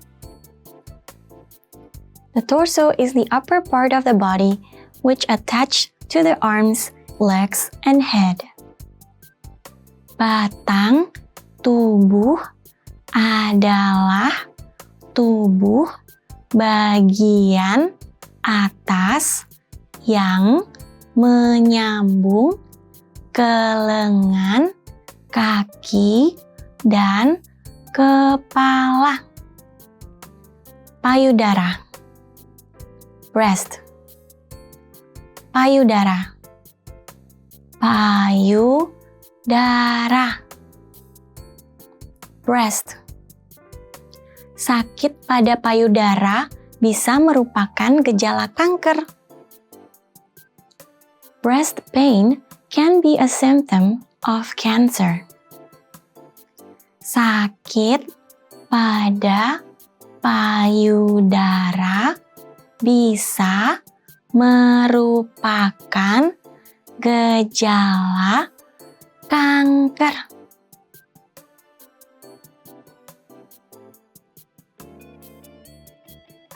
The torso is the upper part of the body which attach to the arms, legs, and head. Batang tubuh adalah tubuh bagian atas yang menyambung ke lengan, kaki, dan kepala. Payudara. Breast. Payudara. Payudara. Breast. Sakit pada payudara bisa merupakan gejala kanker. Breast pain can be a symptom of cancer. Sakit pada payudara bisa merupakan gejala kanker.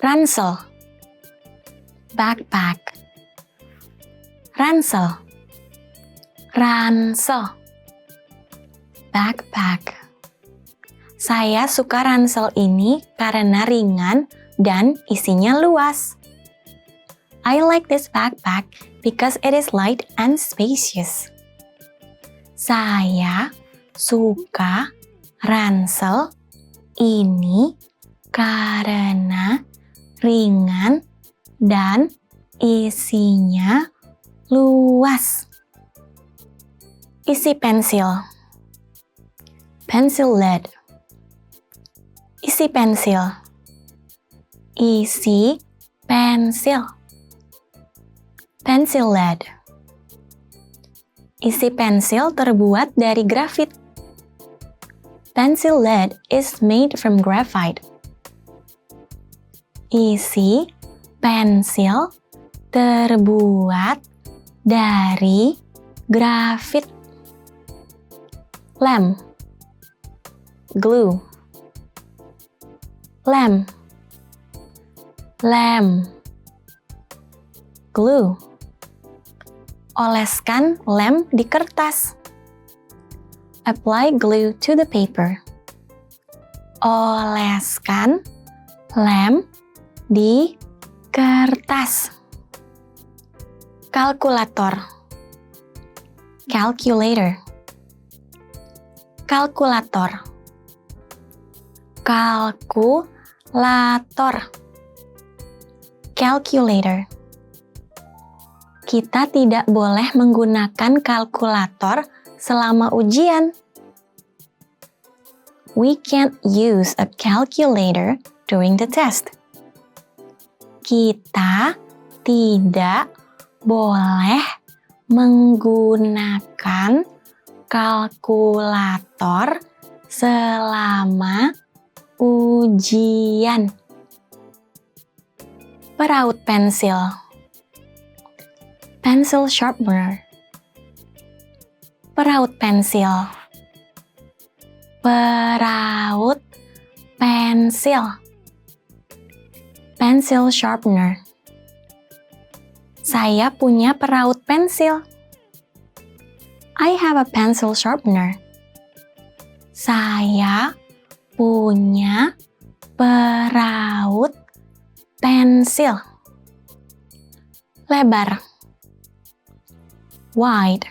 Ransel. Backpack. Ransel. Ransel. Backpack. Saya suka ransel ini karena ringan dan isinya luas. I like this backpack because it is light and spacious. Saya suka ransel ini karena ringan dan isinya luas. Isi pensil. Pencil lead. Isi pensil. Isi pensil. Pencil lead. Isi pensil terbuat dari grafit. Pencil lead is made from graphite. Isi pensil terbuat dari grafit. Lem. Glue. Lem. Lem. Glue. Oleskan lem di kertas. Apply glue to the paper. Oleskan lem di kertas. Kalkulator. Calculator. Kalkulator. Kalkulator. Calculator. Kita tidak boleh menggunakan kalkulator selama ujian. We can't use a calculator during the test. Kita tidak boleh menggunakan kalkulator selama ujian. Peraut pensil. Pencil sharpener. Peraut pensil. Peraut pensil. Pencil sharpener. Saya punya peraut pensil. I have a pencil sharpener. Saya punya peraut pensil. Lebar. Wide.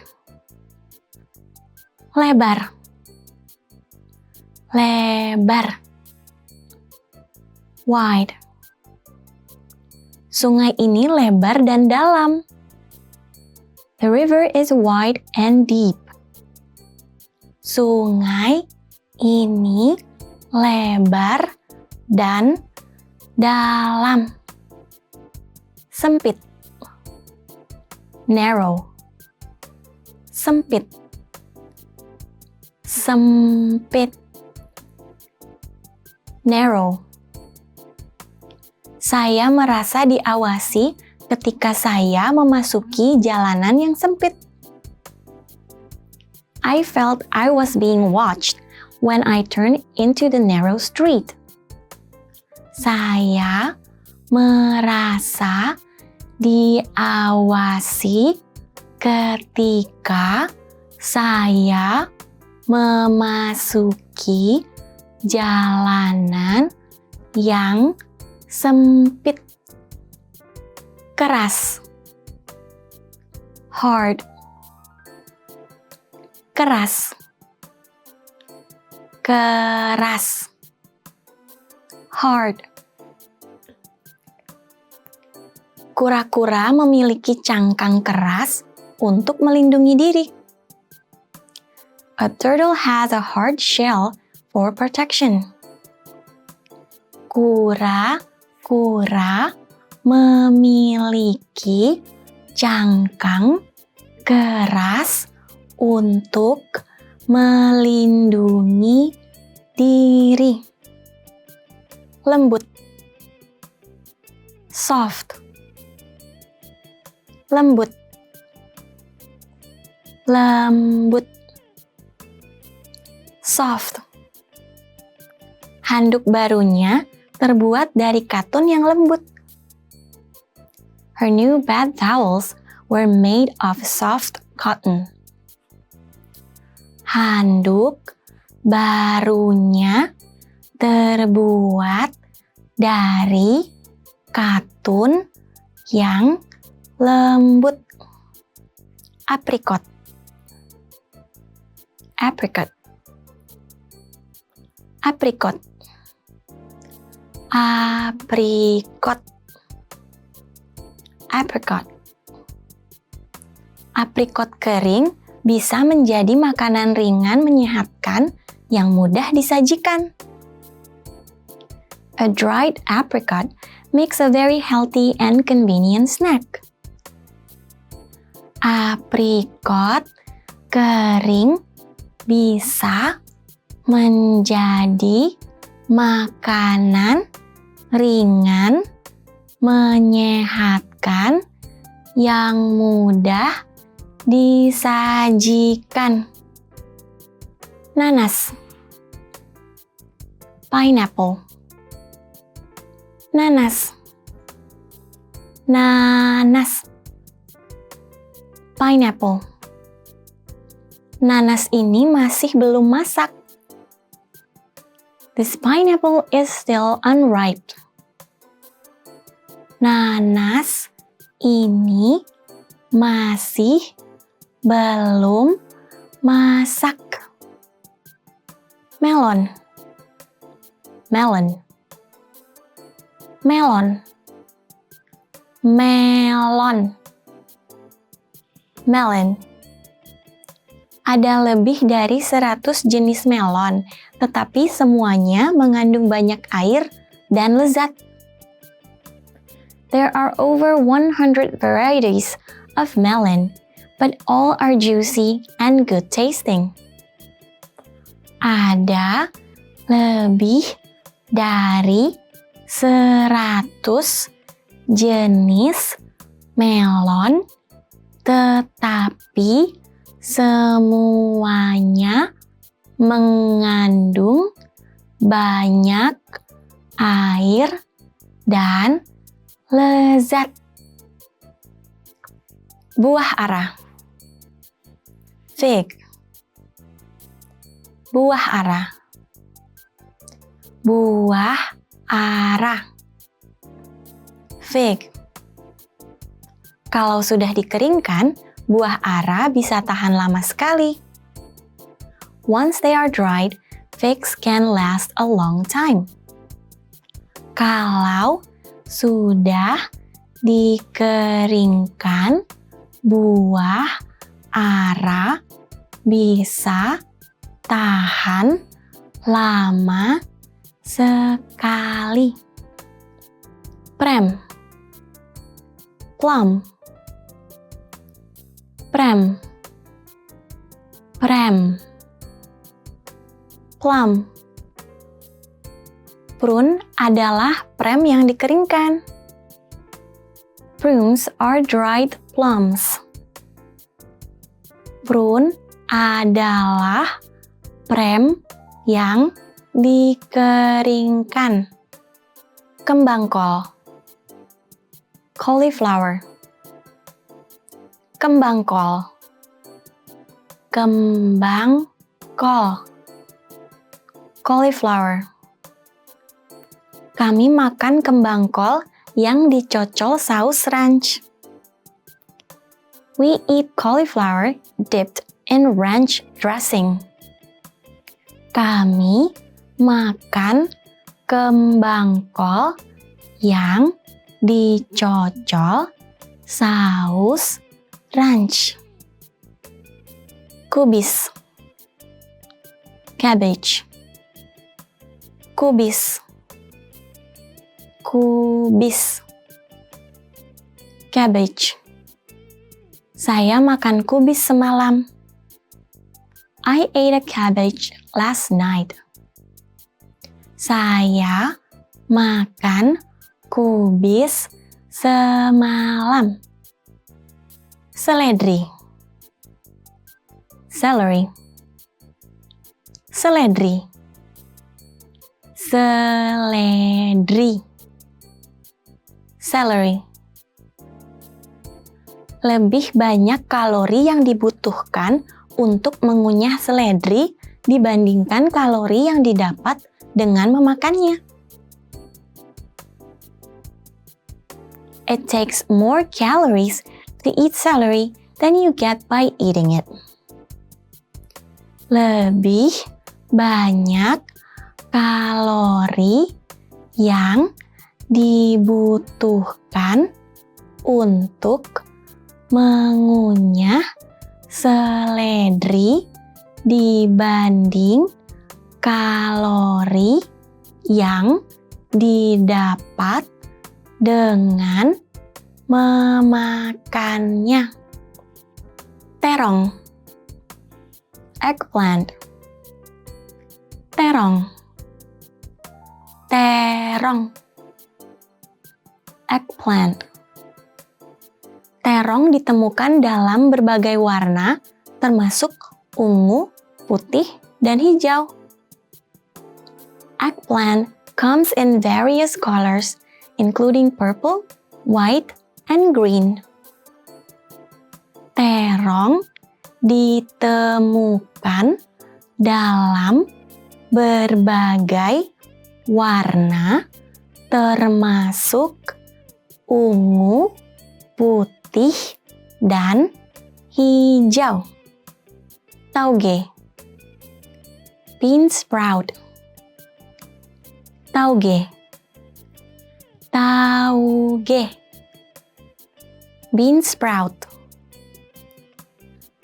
Lebar. Lebar. Wide. Sungai ini lebar dan dalam. The river is wide and deep. Sungai ini lebar dan dalam. Sempit. Narrow. Sempit. Sempit. Narrow. Saya merasa diawasi ketika saya memasuki jalanan yang sempit. I felt I was being watched when I turned into the narrow street. Saya merasa diawasi ketika saya memasuki jalanan yang sempit. Keras. Hard. Keras. Keras. Hard. Kura-kura memiliki cangkang keras untuk melindungi diri. A turtle has a hard shell for protection. Kura-kura memiliki cangkang keras untuk melindungi diri. Lembut. Soft. Lembut. Lembut. Soft. Handuk barunya terbuat dari katun yang lembut. Her new bath towels were made of soft cotton. Handuk barunya terbuat dari katun yang lembut. Apricot. Apricot. Apricot. Apricot. Apricot. Aprikot kering bisa menjadi makanan ringan menyehatkan yang mudah disajikan. A dried apricot makes a very healthy and convenient snack. Aprikot kering bisa menjadi makanan ringan menyehatkan yang mudah disajikan. Nanas. Pineapple. Nanas. Nanas. Pineapple. Nanas ini masih belum masak. This pineapple is still unripe. Nanas ini masih belum masak. Melon. Melon. Melon. Melon. Melon. Ada lebih dari 100 jenis melon, tetapi semuanya mengandung banyak air dan lezat. There are over 100 varieties of melon, but all are juicy and good tasting. Ada lebih dari 100 jenis melon, tetapi semuanya mengandung banyak air dan lezat. Buah ara. Fig. Buah ara. Buah ara. Fig. Kalau sudah dikeringkan, buah ara bisa tahan lama sekali. Once they are dried, figs can last a long time. Kalau sudah dikeringkan, buah ara bisa tahan lama sekali. Prem. Plum. Prem. Prem. Plum. Prune adalah prem yang dikeringkan. Prunes are dried plums. Prune adalah prem yang dikeringkan. Kembang kol. Cauliflower. Kembang kol. Kembang kol. Cauliflower. Kami makan kembang kol yang dicocol saus ranch. We eat cauliflower dipped in ranch dressing. Kami makan kembang kol yang dicocol saus ranch. Kubis. Cabbage. Kubis. Kubis. Cabbage. Saya makan kubis semalam. I ate a cabbage last night. Saya makan kubis semalam. Seledri. Celery. Seledri. Seledri. Celery. Lebih banyak kalori yang dibutuhkan untuk mengunyah seledri dibandingkan kalori yang didapat dengan memakannya. It takes more calories to eat celery than you get by eating it. Lebih banyak kalori yang dibutuhkan untuk mengunyah seledri dibanding kalori yang didapat dengan memakannya. Terong. Eggplant. Terong. Terong. Eggplant. Terong ditemukan dalam berbagai warna, termasuk ungu, putih, dan hijau. Eggplant comes in various colors, including purple, white, and green. Terong ditemukan dalam berbagai warna, termasuk ungu, putih, dan hijau. Tauge. Bean sprout. Tauge. Tauge. Bean sprout.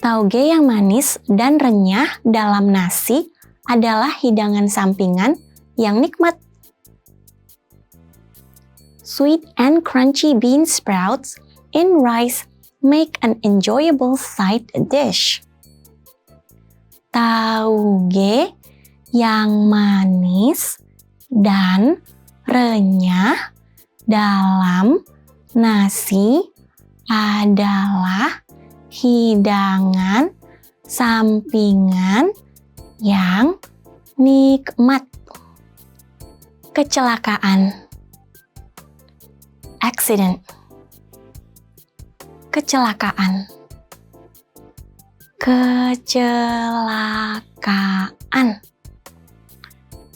Tauge yang manis dan renyah dalam nasi adalah hidangan sampingan yang nikmat. Sweet and crunchy bean sprouts in rice make an enjoyable side dish. Tauge yang manis dan renyah dalam nasi adalah hidangan sampingan yang nikmat. Kecelakaan. Accident. Kecelakaan. Kecelakaan.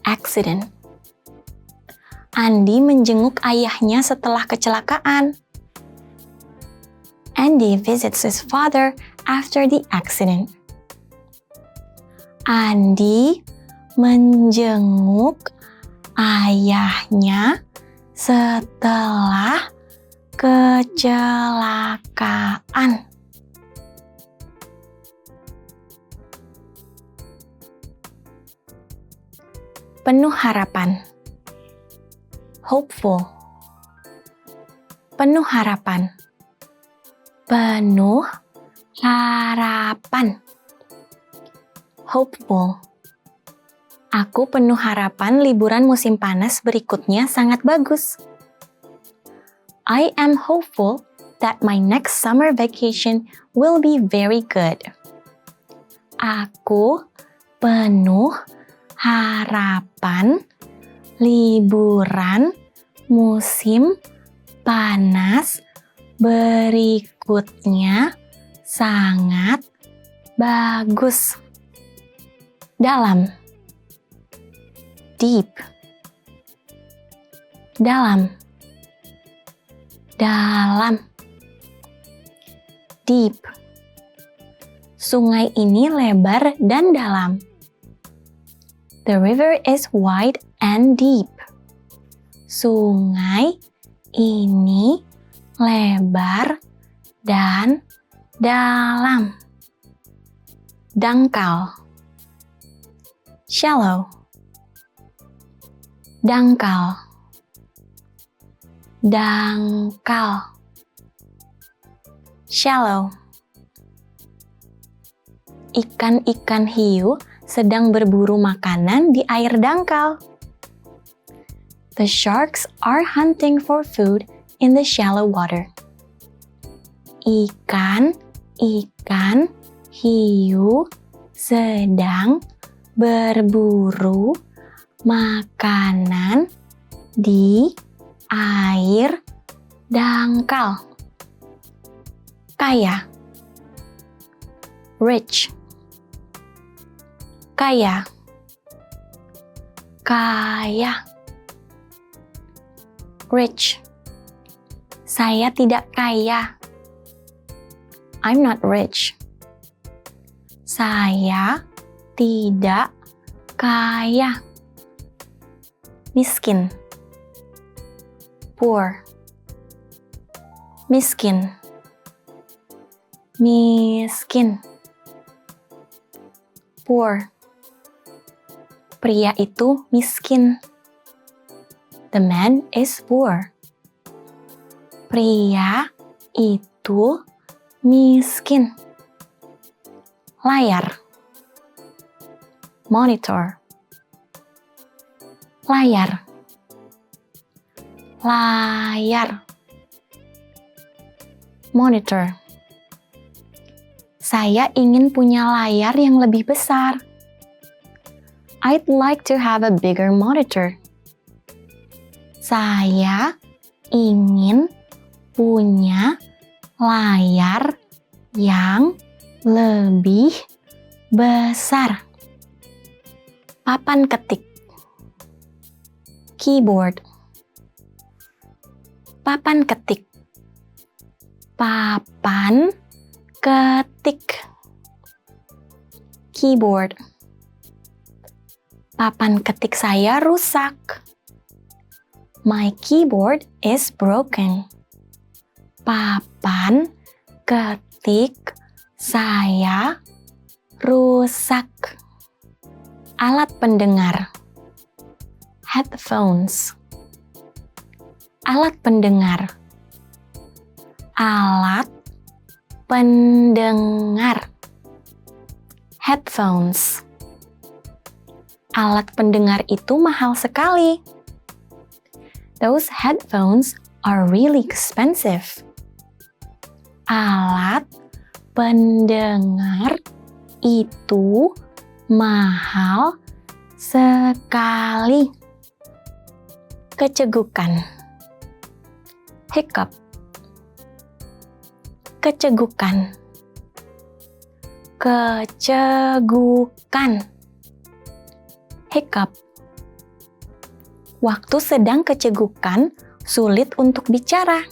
Accident. Andy menjenguk ayahnya setelah kecelakaan. Andy visits his father after the accident. Andy menjenguk ayahnya setelah kecelakaan. Penuh harapan. Hopeful. Penuh harapan. Penuh harapan. Hopeful. Aku penuh harapan liburan musim panas berikutnya sangat bagus. I am hopeful that my next summer vacation will be very good. Aku penuh harapan liburan musim panas berikutnya sangat bagus. Dalam. Deep. Dalam. Dalam. Deep. Sungai ini lebar dan dalam. The river is wide and deep. Sungai ini lebar dan dalam. Dangkal. Shallow. Dangkal. Dangkal. Shallow. Ikan-ikan hiu sedang berburu makanan di air dangkal. The sharks are hunting for food in the shallow water. Ikan-ikan hiu sedang berburu makanan di air dangkal. Kaya. Rich. Kaya. Kaya. Rich. Saya tidak kaya. I'm not rich. Saya tidak kaya. Miskin. Poor. Miskin. Miskin. Poor. Pria itu miskin. The man is poor. Pria itu miskin. Layar. Monitor. Layar. Layar. Monitor. Saya ingin punya layar yang lebih besar. I'd like to have a bigger monitor. Saya ingin punya layar yang lebih besar. Papan ketik. Keyboard. Papan ketik. Papan ketik. Keyboard. Papan ketik saya rusak. My keyboard is broken. Papan ketik saya rusak. Alat pendengar. Headphones. Alat pendengar. Alat pendengar. Headphones. Alat pendengar itu mahal sekali. Those headphones are really expensive. Alat pendengar itu mahal sekali. Kecegukan. Hiccup. Kecegukan. Kecegukan. Hiccup. Waktu sedang kecegukan, sulit untuk bicara.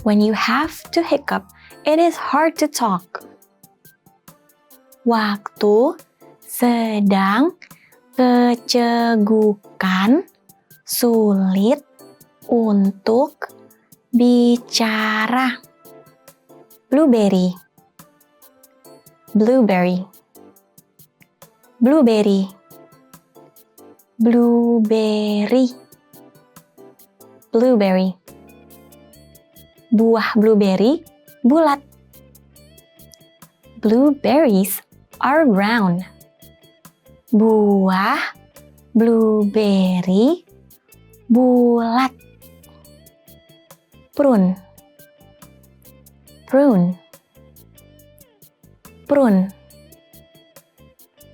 When you have to hiccup, it is hard to talk. Waktu sedang kecegukan, sulit untuk bicara. Blueberry. Blueberry. Blueberry. Blueberry. Blueberry. Buah blueberry bulat. Blueberries are round. Buah blueberry bulat. Prune. Prune. Prune.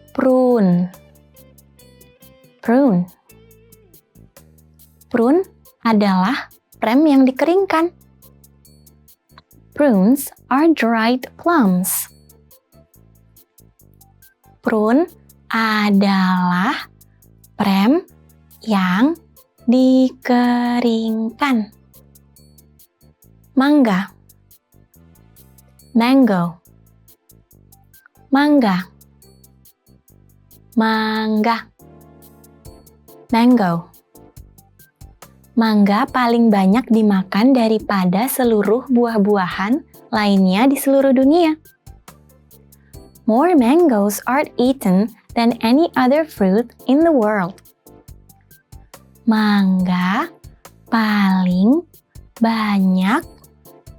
Prune. Prune. Prune adalah prem yang dikeringkan. Prunes are dried plums. Prune adalah prem yang dikeringkan. Mangga. Mango. Mangga. Mangga. Mango. Mangga paling banyak dimakan daripada seluruh buah-buahan lainnya di seluruh dunia. More mangoes are eaten than any other fruit in the world. Mangga paling banyak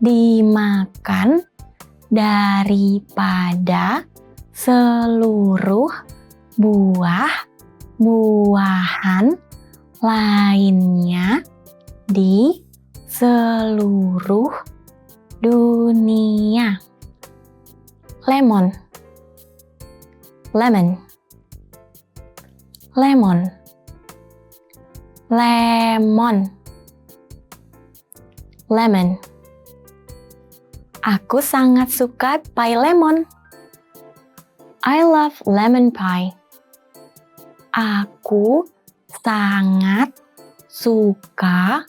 dimakan daripada seluruh buah-buahan lainnya di seluruh dunia. Lemon. Lemon. Lemon. Lemon. Lemon. Aku sangat suka pie lemon. I love lemon pie. Aku sangat suka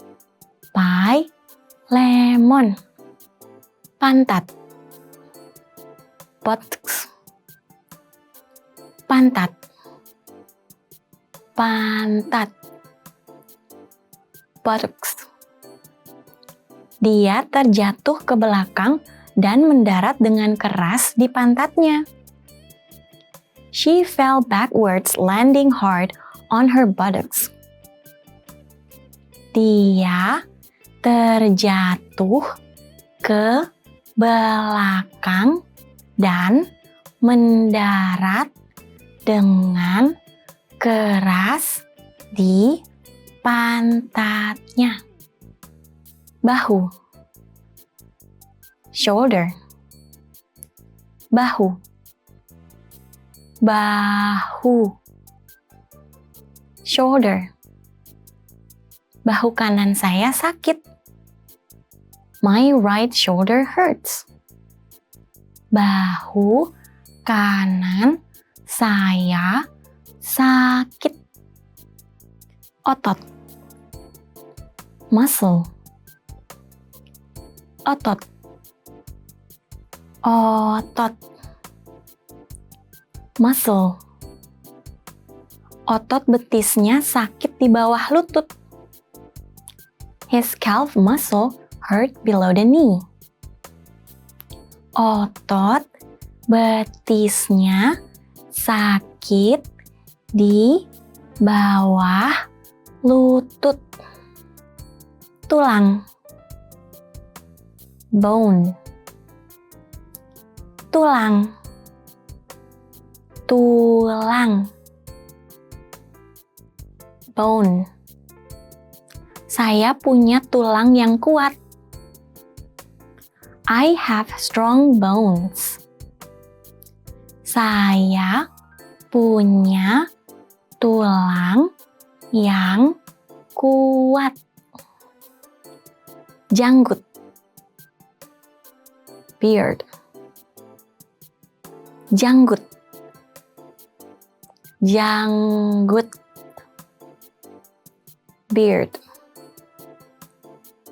pie lemon. Pantat. Buttocks. Pantat. Pantat. Buttocks. Dia terjatuh ke belakang dan mendarat dengan keras di pantatnya. She fell backwards, landing hard on her buttocks. Dia terjatuh ke belakang dan mendarat dengan keras di pantatnya. Bahu. Shoulder. Bahu. Bahu. Shoulder. Bahu kanan saya sakit. My right shoulder hurts. Bahu kanan saya sakit. Otot. Muscle. Otot. Otot. Muscle. Otot betisnya sakit di bawah lutut. His calf muscle hurt below the knee. Otot betisnya sakit di bawah lutut. Tulang. Bone. Tulang. Tulang. Bone. Saya punya tulang yang kuat. I have strong bones. Saya punya tulang yang kuat. Janggut. Beard. Janggut. Janggut. Beard.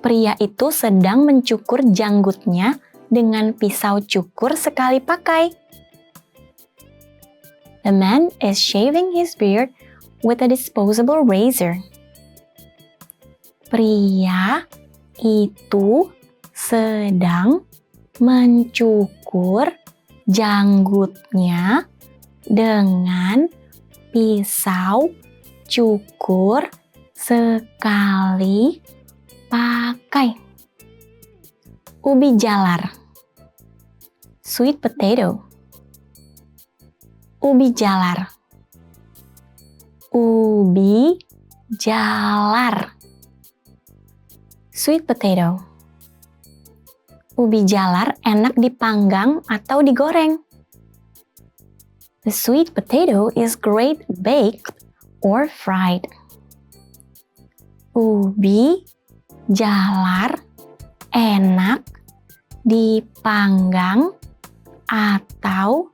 Pria itu sedang mencukur janggutnya dengan pisau cukur sekali pakai. The man is shaving his beard with a disposable razor. Pria itu sedang mencukur janggutnya dengan pisau cukur sekali pakai. Ubi jalar. Sweet potato. Ubi jalar. Ubi jalar. Sweet potato. Ubi jalar enak dipanggang atau digoreng. The sweet potato is great baked or fried. Ubi jalar enak dipanggang atau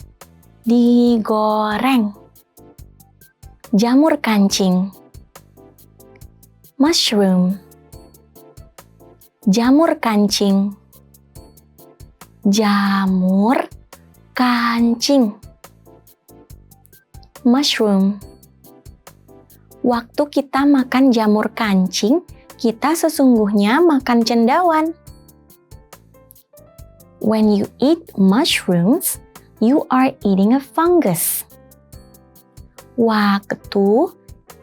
digoreng. Jamur kancing. Mushroom. Jamur kancing. Jamur kancing. Mushroom. Waktu kita makan jamur kancing, kita sesungguhnya makan cendawan. When you eat mushrooms, you are eating a fungus. Waktu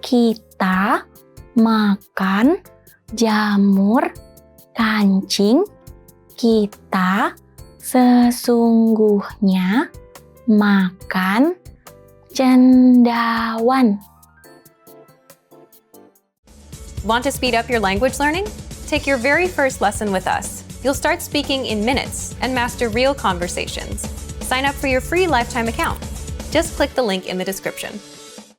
kita makan jamur kancing, kita sesungguhnya makan cendawan. Want to speed up your language learning? Take your very first lesson with us. You'll start speaking in minutes and master real conversations. Sign up for your free lifetime account. Just click the link in the description.